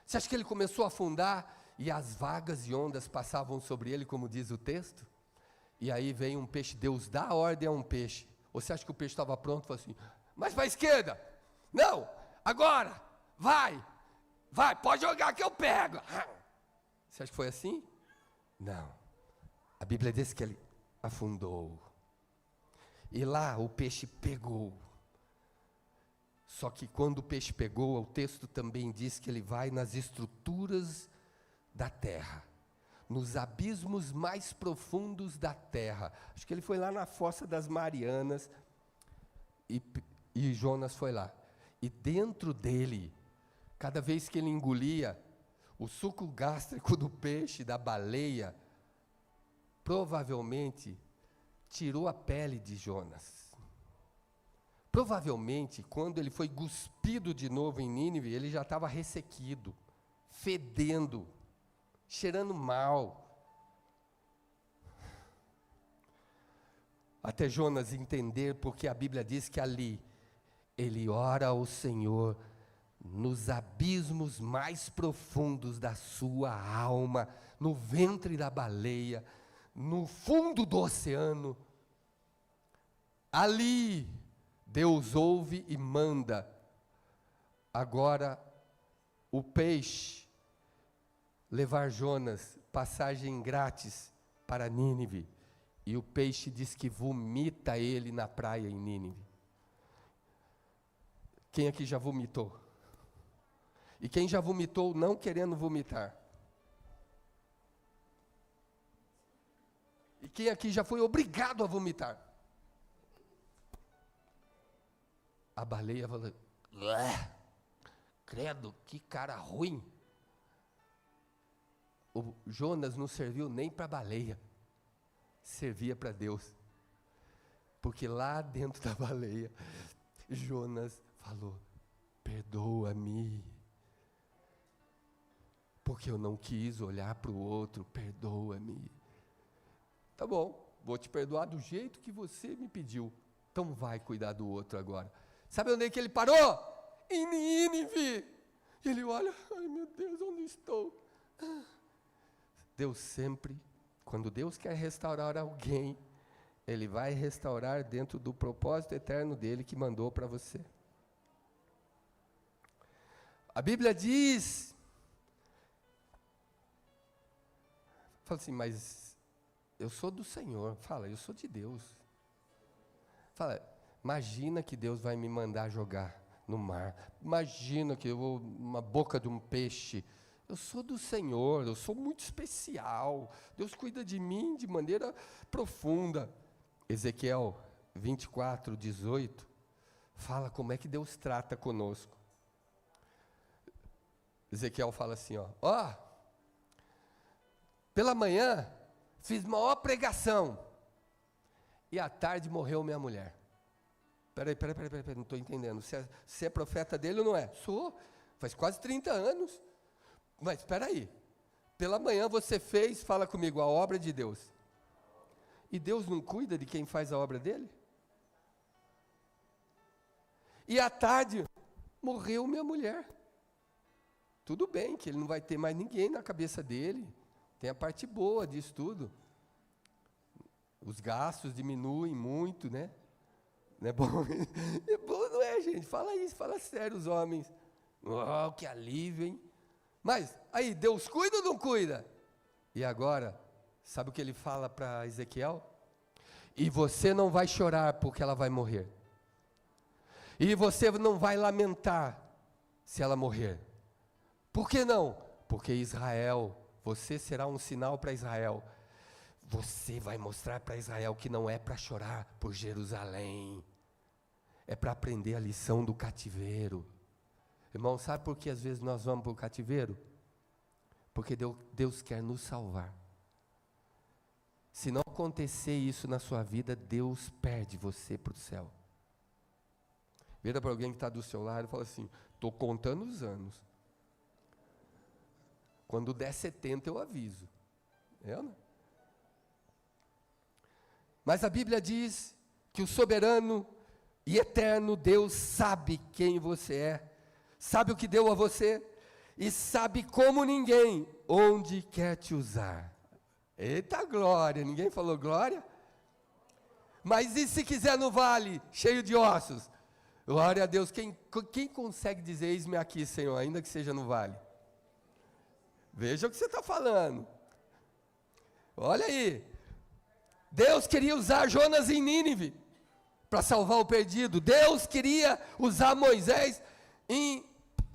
Você acha que ele começou a afundar e as vagas e ondas passavam sobre ele, como diz o texto? E aí vem um peixe, Deus dá a ordem a um peixe. Ou você acha que o peixe estava pronto e falou assim, mas para a esquerda, não, agora, vai, pode jogar que eu pego. Você acha que foi assim? Não. A Bíblia diz que ele afundou. E lá o peixe pegou. Só que quando o peixe pegou, o texto também diz que ele vai nas estruturas da terra, nos abismos mais profundos da terra. Acho que ele foi lá na Fossa das Marianas, e Jonas foi lá. E dentro dele, cada vez que ele engolia, o suco gástrico do peixe, da baleia, provavelmente tirou a pele de Jonas. Provavelmente, quando ele foi cuspido de novo em Nínive, ele já estava ressequido, fedendo, cheirando mal. Até Jonas entender, porque a Bíblia diz que ali, ele ora ao Senhor, nos abismos mais profundos da sua alma, no ventre da baleia, no fundo do oceano. Ali, Deus ouve e manda. Agora, o peixe levar Jonas, passagem grátis para Nínive. E o peixe diz que vomita ele na praia em Nínive. Quem aqui já vomitou? E quem já vomitou não querendo vomitar? E quem aqui já foi obrigado a vomitar? A baleia falou, credo, que cara ruim. O Jonas não serviu nem para a baleia, servia para Deus. Porque lá dentro da baleia, Jonas falou, perdoa-me. Porque eu não quis olhar para o outro, perdoa-me. Tá bom, vou te perdoar do jeito que você me pediu. Então vai cuidar do outro agora. Sabe onde é que ele parou? Em Nínive. E ele olha, ai meu Deus, onde estou? Deus sempre, quando Deus quer restaurar alguém, Ele vai restaurar dentro do propósito eterno dEle que mandou para você. A Bíblia diz, fala assim, mas eu sou do Senhor. Fala, eu sou de Deus. Fala, imagina que Deus vai me mandar jogar no mar. Imagina que eu vou na boca de um peixe. Eu sou do Senhor, eu sou muito especial. Deus cuida de mim de maneira profunda. Ezequiel 24, 18, fala como é que Deus trata conosco. Ezequiel fala assim, ó, pela manhã fiz maior pregação, e à tarde morreu minha mulher. Peraí, não estou entendendo. Você é profeta dele ou não é? Sou, faz quase 30 anos. Mas espera aí, pela manhã você fez, fala comigo, a obra de Deus. E Deus não cuida de quem faz a obra dele? E à tarde, morreu minha mulher. Tudo bem que ele não vai ter mais ninguém na cabeça dele. Tem a parte boa disso tudo. Os gastos diminuem muito, né? Não é bom? É bom, não é, gente? Fala isso, fala sério os homens. Oh, que alívio, hein? Mas, aí, Deus cuida ou não cuida? E agora, sabe o que ele fala para Ezequiel? E você não vai chorar porque ela vai morrer. E você não vai lamentar se ela morrer. Por que não? Porque Israel, você será um sinal para Israel. Você vai mostrar para Israel que não é para chorar por Jerusalém. É para aprender a lição do cativeiro. Irmão, sabe por que às vezes nós vamos para o cativeiro? Porque Deus quer nos salvar. Se não acontecer isso na sua vida, Deus perde você para o céu. Vira para alguém que está do seu lado e fala assim: estou contando os anos. Quando der 70 eu aviso. Não? Mas a Bíblia diz que o soberano e eterno Deus sabe quem você é, sabe o que deu a você, e sabe como ninguém onde quer te usar. Eita glória, ninguém falou glória? Mas e se quiser no vale, cheio de ossos? Glória a Deus, quem consegue dizer, eis-me aqui, Senhor, ainda que seja no vale? Veja o que você está falando. Olha aí, Deus queria usar Jonas em Nínive, para salvar o perdido. Deus queria usar Moisés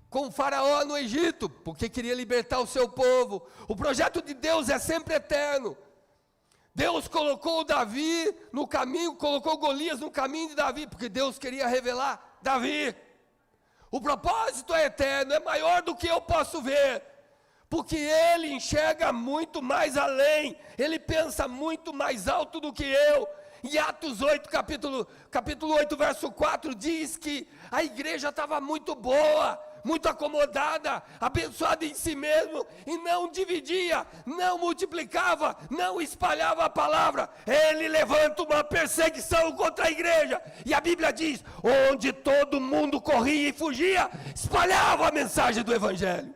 com Faraó no Egito, porque queria libertar o seu povo. O projeto de Deus é sempre eterno. Deus colocou Davi no caminho, colocou Golias no caminho de Davi, porque Deus queria revelar Davi. O propósito é eterno, é maior do que eu posso ver, porque Ele enxerga muito mais além, Ele pensa muito mais alto do que eu. Em Atos 8, capítulo 8, verso 4, diz que a igreja estava muito boa, muito acomodada, abençoada em si mesmo, e não dividia, não multiplicava, não espalhava a palavra. Ele levanta uma perseguição contra a igreja, e a Bíblia diz, onde todo mundo corria e fugia, espalhava a mensagem do Evangelho.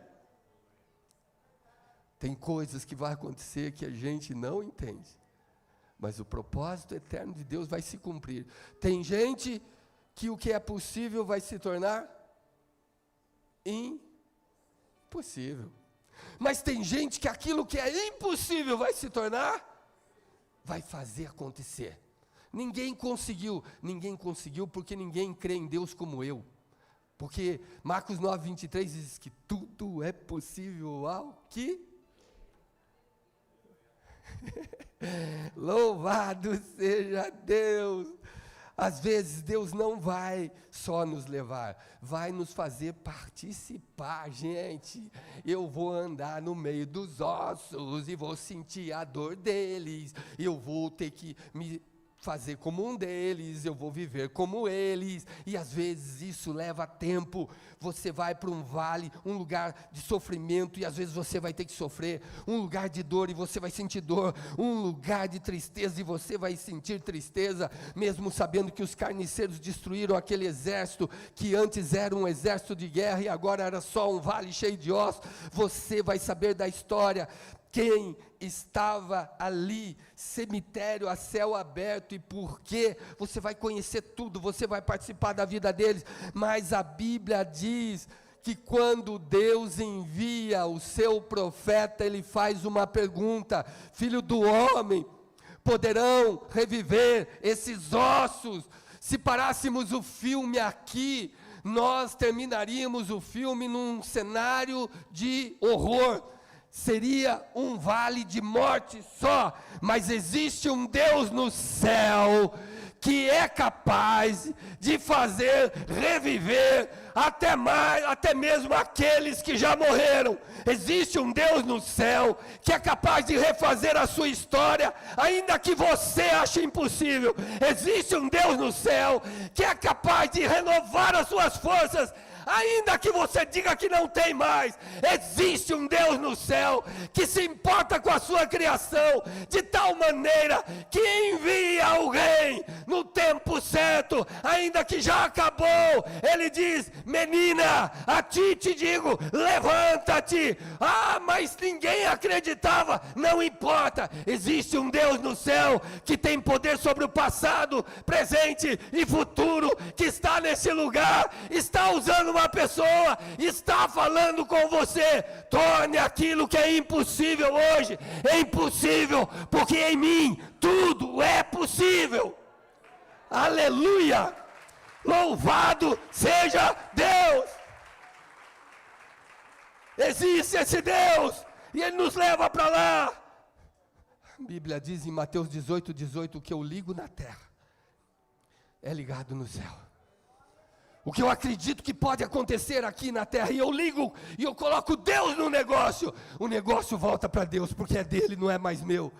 Tem coisas que vão acontecer que a gente não entende, mas o propósito eterno de Deus vai se cumprir. Tem gente que o que é possível vai se tornar impossível. Mas tem gente que aquilo que é impossível vai se tornar, vai fazer acontecer. Ninguém conseguiu porque ninguém crê em Deus como eu. Porque Marcos 9, 23 diz que tudo é possível ao que... Louvado seja Deus. Às vezes Deus não vai só nos levar, vai nos fazer participar, gente. Eu vou andar no meio dos ossos e vou sentir a dor deles. Eu vou ter que me fazer como um deles, eu vou viver como eles, e às vezes isso leva tempo. Você vai para um vale, um lugar de sofrimento, e às vezes você vai ter que sofrer, um lugar de dor e você vai sentir dor, um lugar de tristeza e você vai sentir tristeza, mesmo sabendo que os carniceiros destruíram aquele exército, que antes era um exército de guerra e agora era só um vale cheio de ossos. Você vai saber da história, quem estava ali, cemitério a céu aberto, e por quê? Você vai conhecer tudo, você vai participar da vida deles. Mas a Bíblia diz que quando Deus envia o seu profeta, Ele faz uma pergunta: filho do homem, poderão reviver esses ossos? Se parássemos o filme aqui, nós terminaríamos o filme num cenário de horror. Seria um vale de morte só, mas existe um Deus no céu que é capaz de fazer reviver até mesmo aqueles que já morreram. Existe um Deus no céu que é capaz de refazer a sua história, ainda que você ache impossível. Existe um Deus no céu que é capaz de renovar as suas forças, ainda que você diga que não tem mais. Existe um Deus no céu que se importa com a sua criação, de tal maneira que envia alguém no tempo certo, ainda que já acabou. Ele diz: menina, a ti te digo, levanta-te. Ah, mas ninguém acreditava. Não importa, existe um Deus no céu que tem poder sobre o passado, presente e futuro, que está nesse lugar, está usando uma pessoa, está falando com você. Torne aquilo que é impossível hoje é impossível, porque em mim tudo é possível. Aleluia! Louvado seja Deus! Existe esse Deus, e Ele nos leva para lá. A Bíblia diz em Mateus 18:18, o que eu ligo na terra é ligado no céu. O que eu acredito que pode acontecer aqui na terra, e eu ligo, e eu coloco Deus no negócio, o negócio volta para Deus, porque é dele, não é mais meu.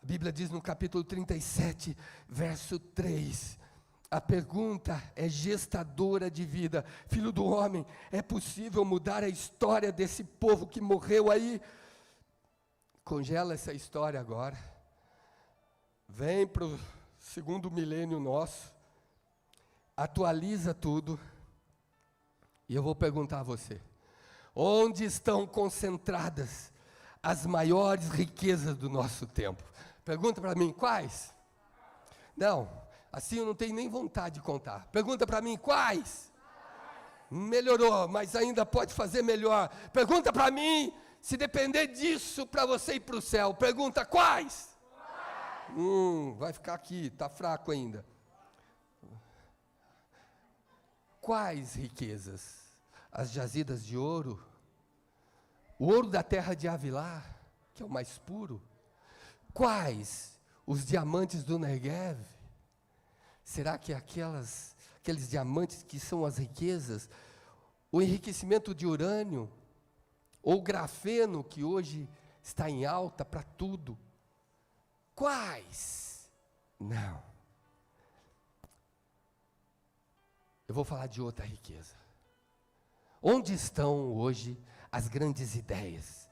A Bíblia diz no capítulo 37, verso 3, a pergunta é gestadora de vida. Filho do homem, é possível mudar a história desse povo que morreu aí? Congela essa história agora. Vem para o segundo milênio nosso. Atualiza tudo. E eu vou perguntar a você. Onde estão concentradas as maiores riquezas do nosso tempo? Pergunta para mim, quais? Não. Assim eu não tenho nem vontade de contar. Pergunta para mim, quais? Melhorou, mas ainda pode fazer melhor. Pergunta para mim, se depender disso para você ir para o céu. Pergunta, quais? Vai ficar aqui, está fraco ainda. Quais riquezas? As jazidas de ouro? O ouro da terra de Avilá, que é o mais puro? Quais? Os diamantes do Negev? Será que aqueles diamantes que são as riquezas, o enriquecimento de urânio, ou grafeno, que hoje está em alta para tudo? Quais? Não. Eu vou falar de outra riqueza. Onde estão hoje as grandes ideias,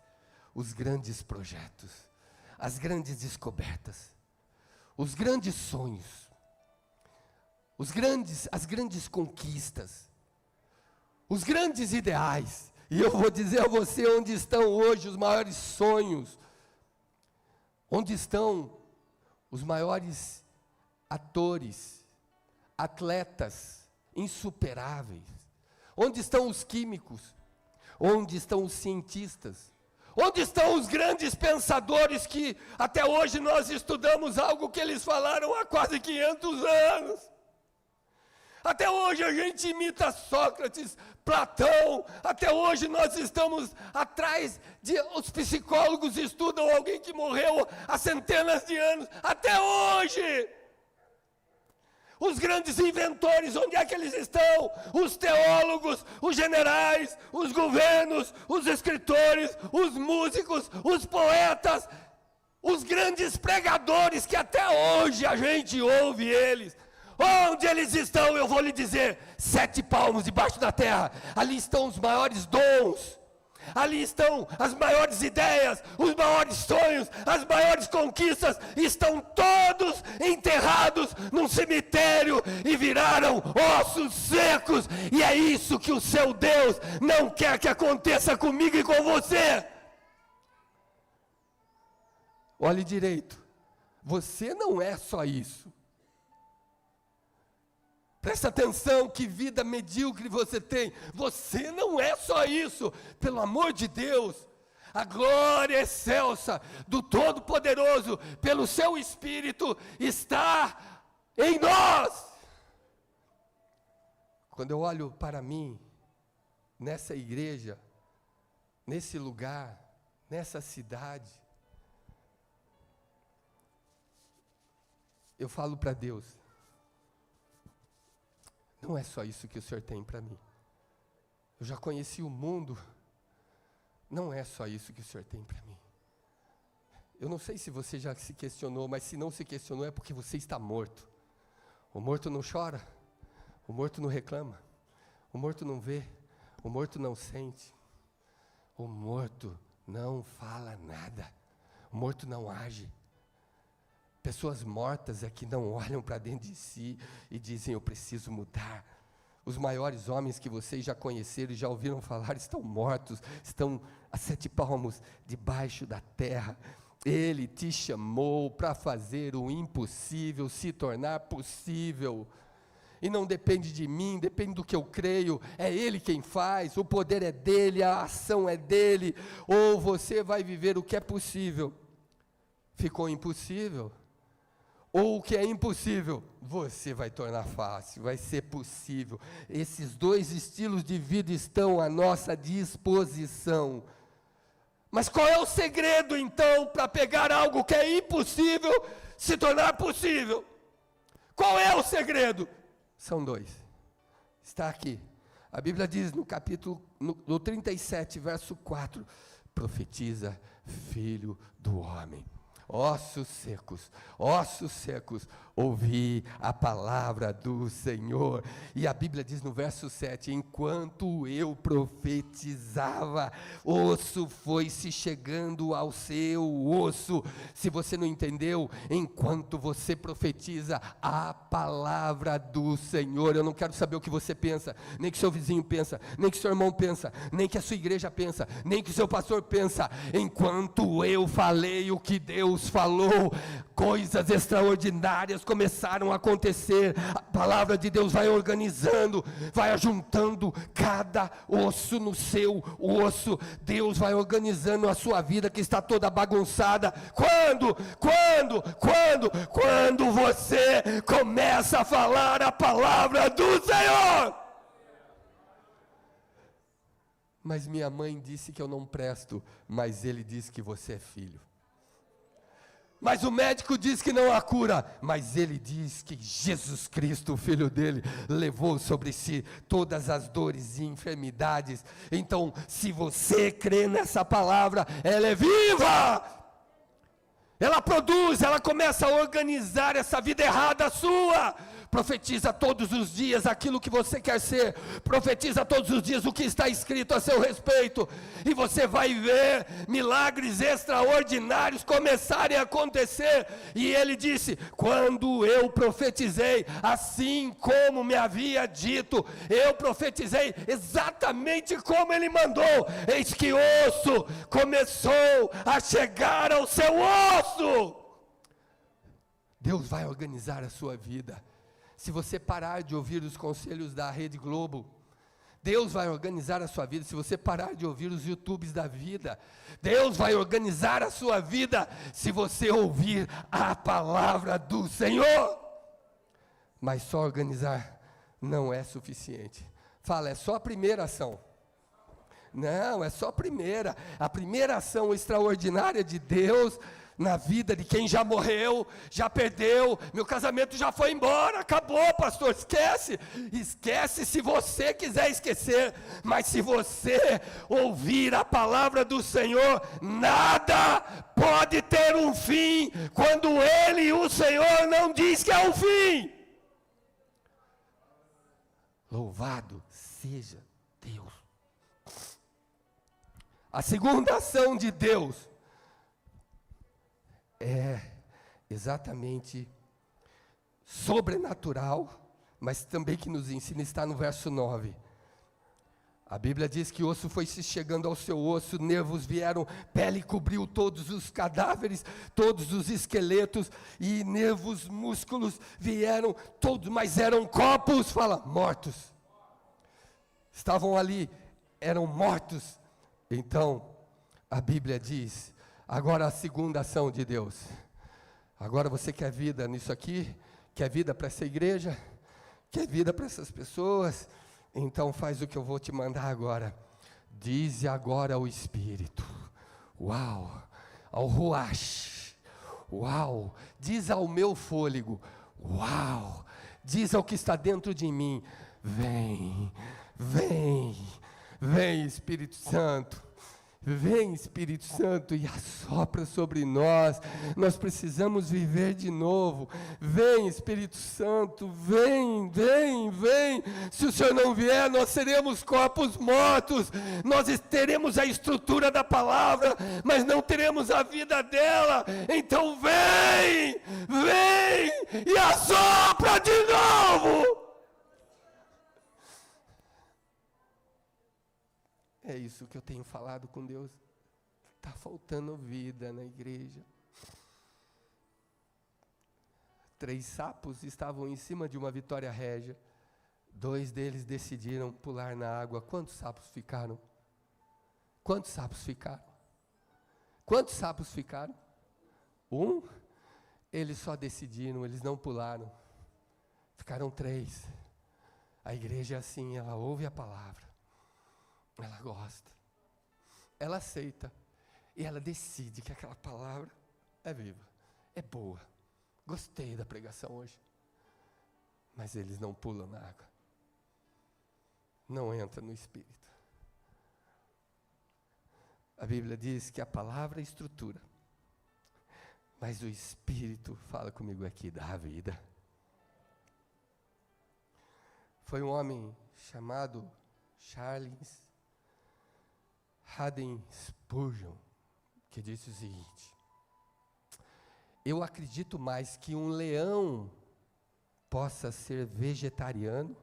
os grandes projetos, as grandes descobertas, os grandes sonhos? As grandes conquistas, os grandes ideais. E eu vou dizer a você onde estão hoje os maiores sonhos, onde estão os maiores atores, atletas insuperáveis, onde estão os químicos, onde estão os cientistas, onde estão os grandes pensadores que até hoje nós estudamos algo que eles falaram há quase 500 anos. Até hoje a gente imita Sócrates, Platão, até hoje nós estamos atrás de... Os psicólogos estudam alguém que morreu há centenas de anos, até hoje! Os grandes inventores, onde é que eles estão? Os teólogos, os generais, os governos, os escritores, os músicos, os poetas, os grandes pregadores que até hoje a gente ouve eles. Onde eles estão, eu vou lhe dizer, 7 palmos debaixo da terra. Ali estão os maiores dons, ali estão as maiores ideias, os maiores sonhos, as maiores conquistas. Estão todos enterrados num cemitério e viraram ossos secos. E é isso que o seu Deus não quer que aconteça comigo e com você. Olhe direito, você não é só isso. Presta atenção, que vida medíocre você tem. Você não é só isso. Pelo amor de Deus, a glória excelsa do Todo-Poderoso, pelo seu Espírito, está em nós. Quando eu olho para mim, nessa igreja, nesse lugar, nessa cidade, eu falo para Deus, não é só isso que o Senhor tem para mim. Eu já conheci o mundo. Não é só isso que o Senhor tem para mim. Eu não sei se você já se questionou, mas se não se questionou é porque você está morto. O morto não chora, o morto não reclama, o morto não vê, o morto não sente, o morto não fala nada, o morto não age. Pessoas mortas é que não olham para dentro de si e dizem, eu preciso mudar. Os maiores homens que vocês já conheceram e já ouviram falar estão mortos, estão a 7 palmos debaixo da terra. Ele te chamou para fazer o impossível se tornar possível. E não depende de mim, depende do que eu creio. É Ele quem faz, o poder é dEle, a ação é dEle. Ou você vai viver o que é possível. Ficou impossível. ou o que é impossível, você vai tornar fácil, vai ser possível. Esses dois estilos de vida estão à nossa disposição. Mas qual é o segredo, então, para pegar algo que é impossível se tornar possível? Qual é o segredo? São dois. Está aqui. A Bíblia diz no 37, verso 4, profetiza, filho do homem. Ossos secos, ouvi a palavra do Senhor. E a Bíblia diz no verso 7, enquanto eu profetizava, osso foi se chegando ao seu osso. Se você não entendeu, enquanto você profetiza a palavra do Senhor, eu não quero saber o que você pensa, nem que seu vizinho pensa, nem que seu irmão pensa, nem que a sua igreja pensa, nem que o seu pastor pensa. Enquanto eu falei o que Deus falou, coisas extraordinárias começaram a acontecer. A palavra de Deus vai organizando, vai ajuntando cada osso no seu osso. Deus vai organizando a sua vida que está toda bagunçada. Quando você começa a falar a palavra do Senhor. Mas minha mãe disse que eu não presto, mas ele disse que você é filho. Mas o médico diz que não há cura, mas ele diz que Jesus Cristo, o Filho dele, levou sobre si todas as dores e enfermidades. Então, se você crê nessa palavra, ela é viva! Ela produz, ela começa a organizar essa vida errada sua. Profetiza todos os dias aquilo que você quer ser. Profetiza todos os dias o que está escrito a seu respeito. E você vai ver milagres extraordinários começarem a acontecer. E ele disse, quando eu profetizei, assim como me havia dito, eu profetizei exatamente como ele mandou. Eis que osso começou a chegar ao seu osso. Deus vai organizar a sua vida. Se você parar de ouvir os conselhos da Rede Globo, Deus vai organizar a sua vida. Se você parar de ouvir os YouTubes da vida, Deus vai organizar a sua vida, se você ouvir a palavra do Senhor. Mas só organizar não é suficiente. Fala, é só a primeira ação. Não, é só a primeira ação extraordinária de Deus na vida de quem já morreu, já perdeu, meu casamento já foi embora, acabou, pastor, esquece se você quiser esquecer, mas se você ouvir a palavra do Senhor, nada pode ter um fim, quando Ele, o Senhor, não diz que é um fim. Louvado seja Deus. A segunda ação de Deus é exatamente sobrenatural, mas também que nos ensina, está no verso 9. A Bíblia diz que osso foi se chegando ao seu osso, nervos vieram, pele cobriu todos os cadáveres, todos os esqueletos, e nervos, músculos vieram, todos, mas eram corpos, fala, mortos. Estavam ali, eram mortos. Então, a Bíblia diz, agora a segunda ação de Deus. Agora você quer vida nisso aqui? Quer vida para essa igreja? Quer vida para essas pessoas? Então faz o que eu vou te mandar agora. Dize agora ao Espírito. Uau! Ao Ruach. Uau! Diz ao meu fôlego. Uau! Diz ao que está dentro de mim. Vem, vem, vem Espírito Santo. Vem Espírito Santo e assopra sobre nós. Nós precisamos viver de novo. Vem Espírito Santo, vem, vem, vem. Se o Senhor não vier, nós seremos corpos mortos. Nós teremos a estrutura da palavra, mas não teremos a vida dela. Então vem, vem e assopra de novo. É isso que eu tenho falado com Deus. Está faltando vida na igreja. 3 sapos estavam em cima de uma Vitória Régia. 2 deles decidiram pular na água. Quantos sapos ficaram? Quantos sapos ficaram? Quantos sapos ficaram? 1. Eles só decidiram, eles não pularam. Ficaram 3. A igreja é assim, ela ouve a palavra, ela gosta, ela aceita, e ela decide que aquela palavra é viva, é boa. Gostei da pregação hoje. Mas eles não pulam na água, não entram no Espírito. A Bíblia diz que a palavra é estrutura, mas o Espírito, fala comigo aqui, dá a vida. Foi um homem chamado Charles Haddon Spurgeon que disse o seguinte: eu acredito mais que um leão possa ser vegetariano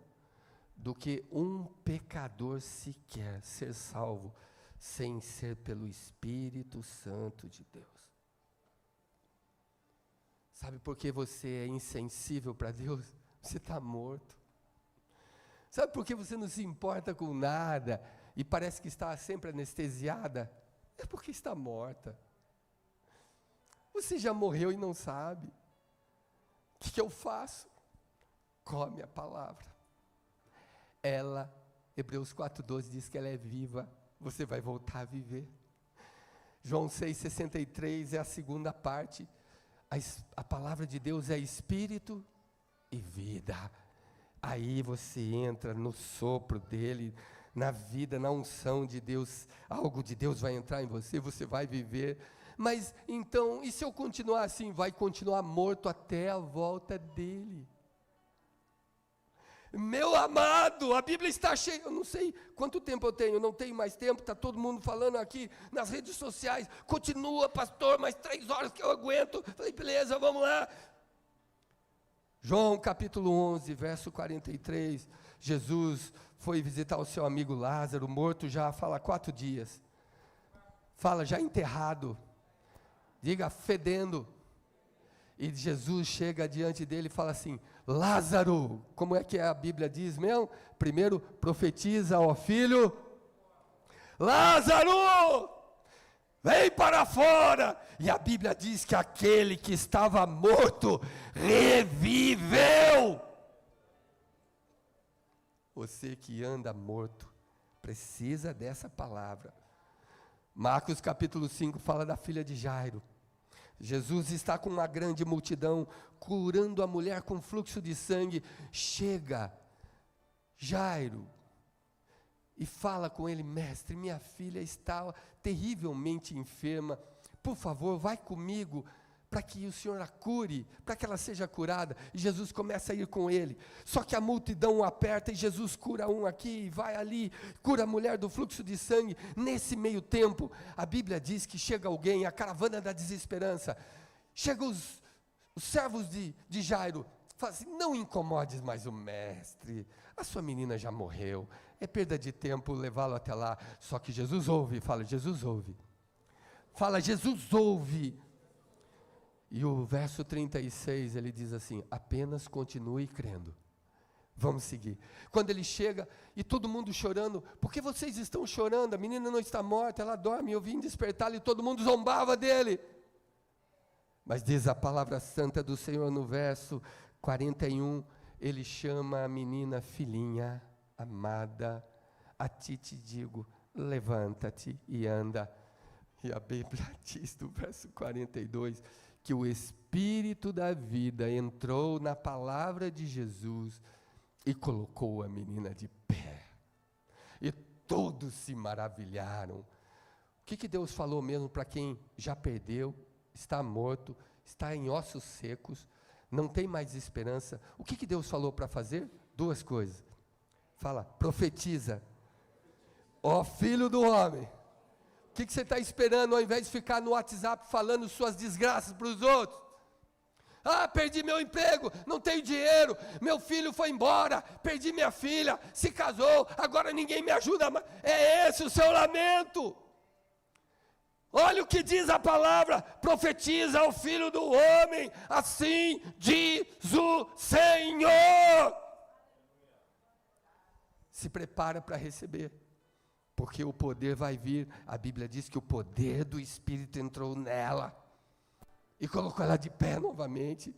do que um pecador sequer ser salvo sem ser pelo Espírito Santo de Deus. Sabe por que você é insensível para Deus? Você está morto. Sabe por que você não se importa com nada e parece que está sempre anestesiada? É porque está morta. Você já morreu e não sabe. O que eu faço? Come a palavra. Ela, Hebreus 4,12 diz que ela é viva. Você vai voltar a viver. João 6,63 é a segunda parte. A palavra de Deus é espírito e vida. Aí você entra no sopro dele, na vida, na unção de Deus. Algo de Deus vai entrar em você, você vai viver. Mas então, e se eu continuar assim? Vai continuar morto até a volta dele. Meu amado, a Bíblia está cheia. Eu não sei quanto tempo eu tenho, não tenho mais tempo. Está todo mundo falando aqui nas redes sociais. Continua, pastor, mais 3 horas que eu aguento. Falei, beleza, vamos lá. João capítulo 11, verso 43, Jesus foi visitar o seu amigo Lázaro, morto já, fala 4 dias, fala já enterrado, diga fedendo, e Jesus chega diante dele e fala assim, Lázaro, como é que a Bíblia diz mesmo? Primeiro profetiza ao filho, Lázaro, vem para fora, e a Bíblia diz que aquele que estava morto, reviveu. Você que anda morto, precisa dessa palavra. Marcos capítulo 5 fala da filha de Jairo. Jesus está com uma grande multidão, curando a mulher com fluxo de sangue. Chega Jairo e fala com ele, mestre, minha filha está terrivelmente enferma, por favor, vai comigo, para que o Senhor a cure, para que ela seja curada. E Jesus começa a ir com ele, só que a multidão o aperta, e Jesus cura um aqui, vai ali, cura a mulher do fluxo de sangue. Nesse meio tempo, a Bíblia diz que chega alguém, a caravana da desesperança, chega os servos de Jairo, fala assim, não incomodes mais o mestre, a sua menina já morreu, é perda de tempo levá-lo até lá. Só que Jesus ouve, fala, Jesus ouve. Fala, Jesus ouve. E o verso 36, ele diz assim, apenas continue crendo. Vamos seguir. Quando ele chega, e todo mundo chorando, por que vocês estão chorando? A menina não está morta, ela dorme, eu vim despertá-la, e todo mundo zombava dele. Mas diz a palavra santa do Senhor no verso 41, ele chama a menina filhinha, amada, a ti te digo, levanta-te e anda. E a Bíblia diz no verso 42, que o Espírito da vida entrou na palavra de Jesus e colocou a menina de pé. E todos se maravilharam. O que Deus falou mesmo para quem já perdeu, está morto, está em ossos secos, não tem mais esperança? O que Deus falou para fazer? 2 coisas. Fala, profetiza. Ó filho do homem, o que você está esperando ao invés de ficar no WhatsApp falando suas desgraças para os outros? Ah, perdi meu emprego, não tenho dinheiro, meu filho foi embora, perdi minha filha, se casou, agora ninguém me ajuda mais. É esse o seu lamento? Olha o que diz a palavra, profetiza ao filho do homem, assim diz o Senhor. Se prepara para receber, porque o poder vai vir. A Bíblia diz que o poder do Espírito entrou nela. e colocou ela de pé novamente.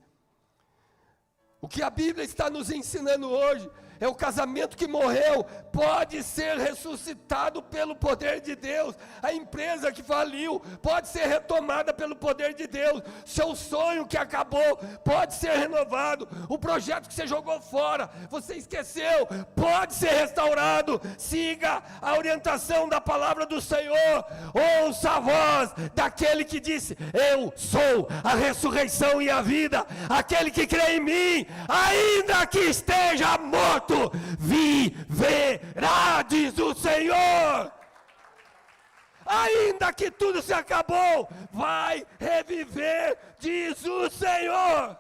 O que a Bíblia está nos ensinando hoje é o casamento que morreu pode ser ressuscitado pelo poder de Deus. A empresa que faliu pode ser retomada pelo poder de Deus. Seu sonho que acabou pode ser renovado. O projeto que você jogou fora, você esqueceu, pode ser restaurado. Siga a orientação da palavra do Senhor. Ouça a voz daquele que disse: eu sou a ressurreição e a vida. Aquele que crê em mim, ainda que esteja morto, viverá, diz o Senhor. Ainda que tudo se acabou, vai reviver, diz o Senhor.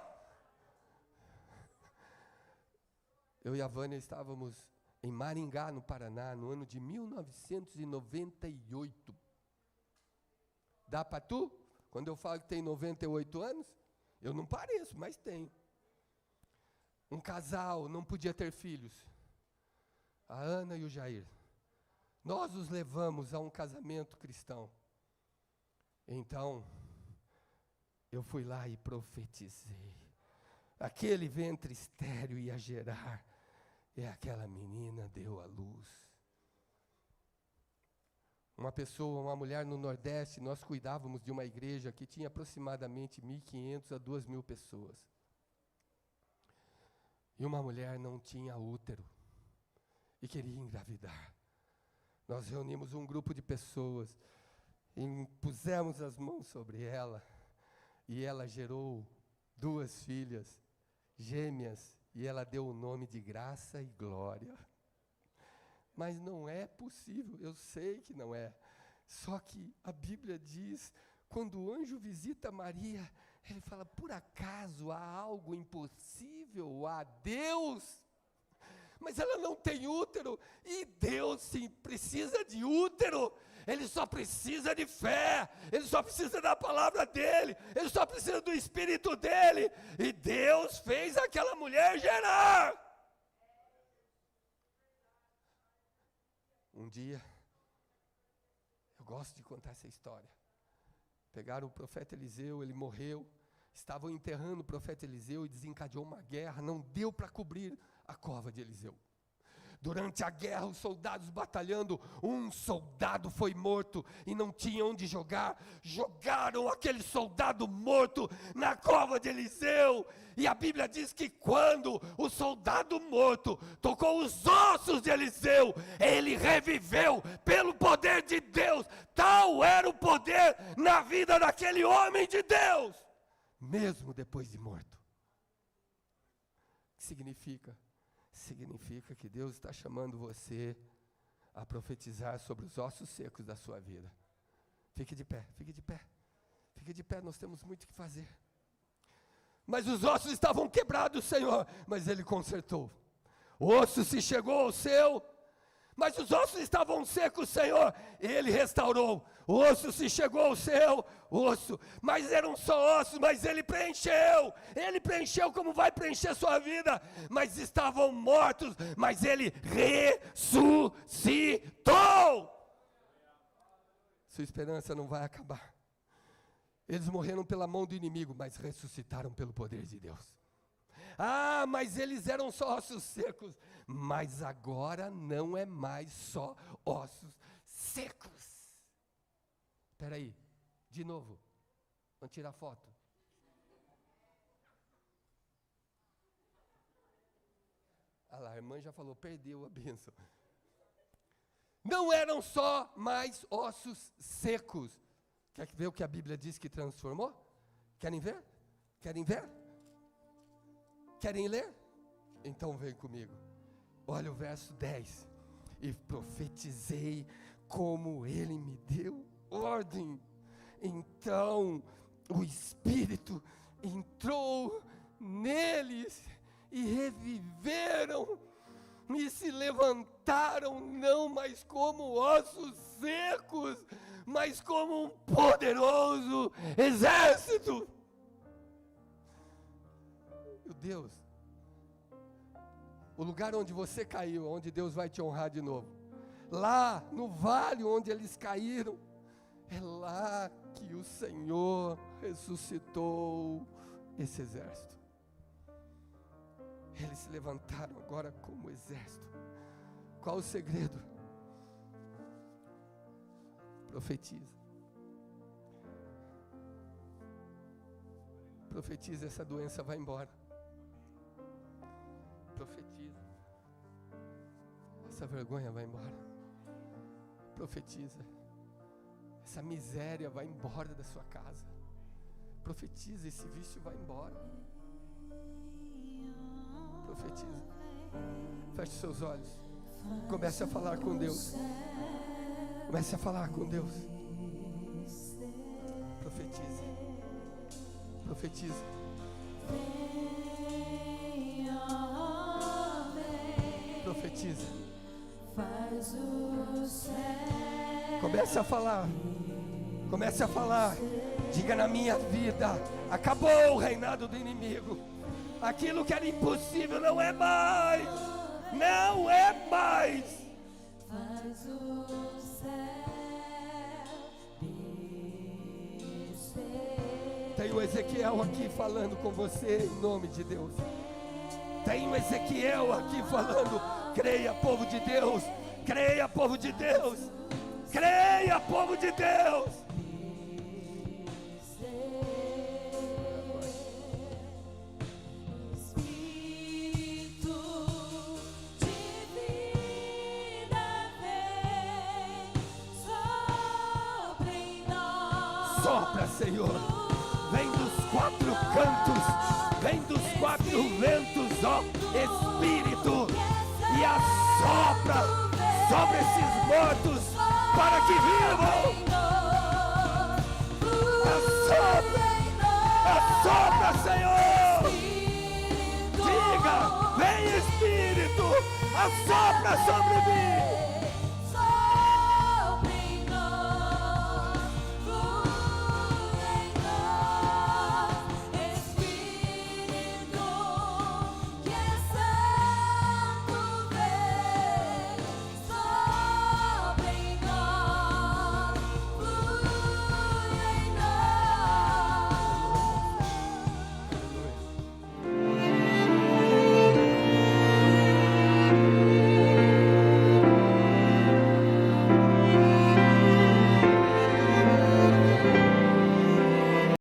Eu e a Vânia estávamos em Maringá, no Paraná, no ano de 1998. Dá para tu? Quando eu falo que tem 98 anos, eu não pareço, mas tenho. Um casal não podia ter filhos, a Ana e o Jair. Nós os levamos a um casamento cristão. Então, eu fui lá e profetizei. Aquele ventre estéril ia gerar, e aquela menina deu à luz. Uma mulher no Nordeste, nós cuidávamos de uma igreja que tinha aproximadamente 1.500 a 2.000 pessoas. E uma mulher não tinha útero e queria engravidar. Nós reunimos um grupo de pessoas e pusemos as mãos sobre ela. E ela gerou 2 filhas gêmeas e ela deu o nome de Graça e Glória. Mas não é possível, eu sei que não é. Só que a Bíblia diz, quando o anjo visita Maria, ele fala: por acaso há algo impossível a Deus? Mas ela não tem útero, e Deus sim precisa de útero. Ele só precisa de fé, ele só precisa da palavra dele, ele só precisa do Espírito dele. E Deus fez aquela mulher gerar. Um dia, eu gosto de contar essa história. Pegaram o profeta Eliseu, ele morreu. Estavam enterrando o profeta Eliseu e desencadeou uma guerra. Não deu para cobrir a cova de Eliseu. Durante a guerra, os soldados batalhando, um soldado foi morto e não tinha onde jogar. Jogaram aquele soldado morto na cova de Eliseu. E a Bíblia diz que quando o soldado morto tocou os ossos de Eliseu, ele reviveu pelo poder de Deus. Tal era o poder na vida daquele homem de Deus, mesmo depois de morto. O que significa? Significa que Deus está chamando você a profetizar sobre os ossos secos da sua vida. Fique de pé, fique de pé. Fique de pé, nós temos muito o que fazer. Mas os ossos estavam quebrados, Senhor, mas Ele consertou. O osso se chegou ao seu, mas os ossos estavam secos, Senhor, Ele restaurou. O osso se chegou ao seu osso, mas eram só ossos, mas Ele preencheu como vai preencher sua vida. Mas estavam mortos, mas Ele ressuscitou. Sua esperança não vai acabar. Eles morreram pela mão do inimigo, mas ressuscitaram pelo poder de Deus. Ah, mas eles eram só ossos secos. Mas agora não é mais só ossos secos. Espera aí, de novo. Vamos tirar foto. Ah lá, a irmã já falou, perdeu a bênção. Não eram só mais ossos secos. Quer ver o que a Bíblia diz que transformou? Querem ver? Querem ver? Querem ler? Então vem comigo. Olha o verso 10. E profetizei como Ele me deu ordem. Então o Espírito entrou neles e reviveram e se levantaram, não mais como ossos secos, mas como um poderoso exército. Meu Deus, o lugar onde você caiu, onde Deus vai te honrar de novo, lá no vale onde eles caíram, É lá que o Senhor ressuscitou esse exército. Eles se levantaram agora como exército. Qual o segredo? Profetiza. Profetiza, essa doença vai embora. Profetiza. Essa vergonha vai embora. Profetiza. Essa miséria vai embora da sua casa. Profetiza, esse vício vai embora. Profetiza. Feche seus olhos. Comece a falar com Deus. Comece a falar com Deus. Profetiza. Profetiza. Profetiza. Comece a falar. Comece a falar. Diga: na minha vida acabou o reinado do inimigo. Aquilo que era impossível não é mais. Não é mais. Faz o céu descer. Tem o Ezequiel aqui falando com você em nome de Deus. Tem o Ezequiel aqui falando: creia, povo de Deus. Creia, povo de Deus. Creia, povo de Deus. Sopra, Senhor, vem dos quatro cantos, vem dos quatro ventos, ó Espírito, e assopra sobre esses mortos, para que vivam. Assopra, Senhor, diga: vem Espírito, assopra sobre mim.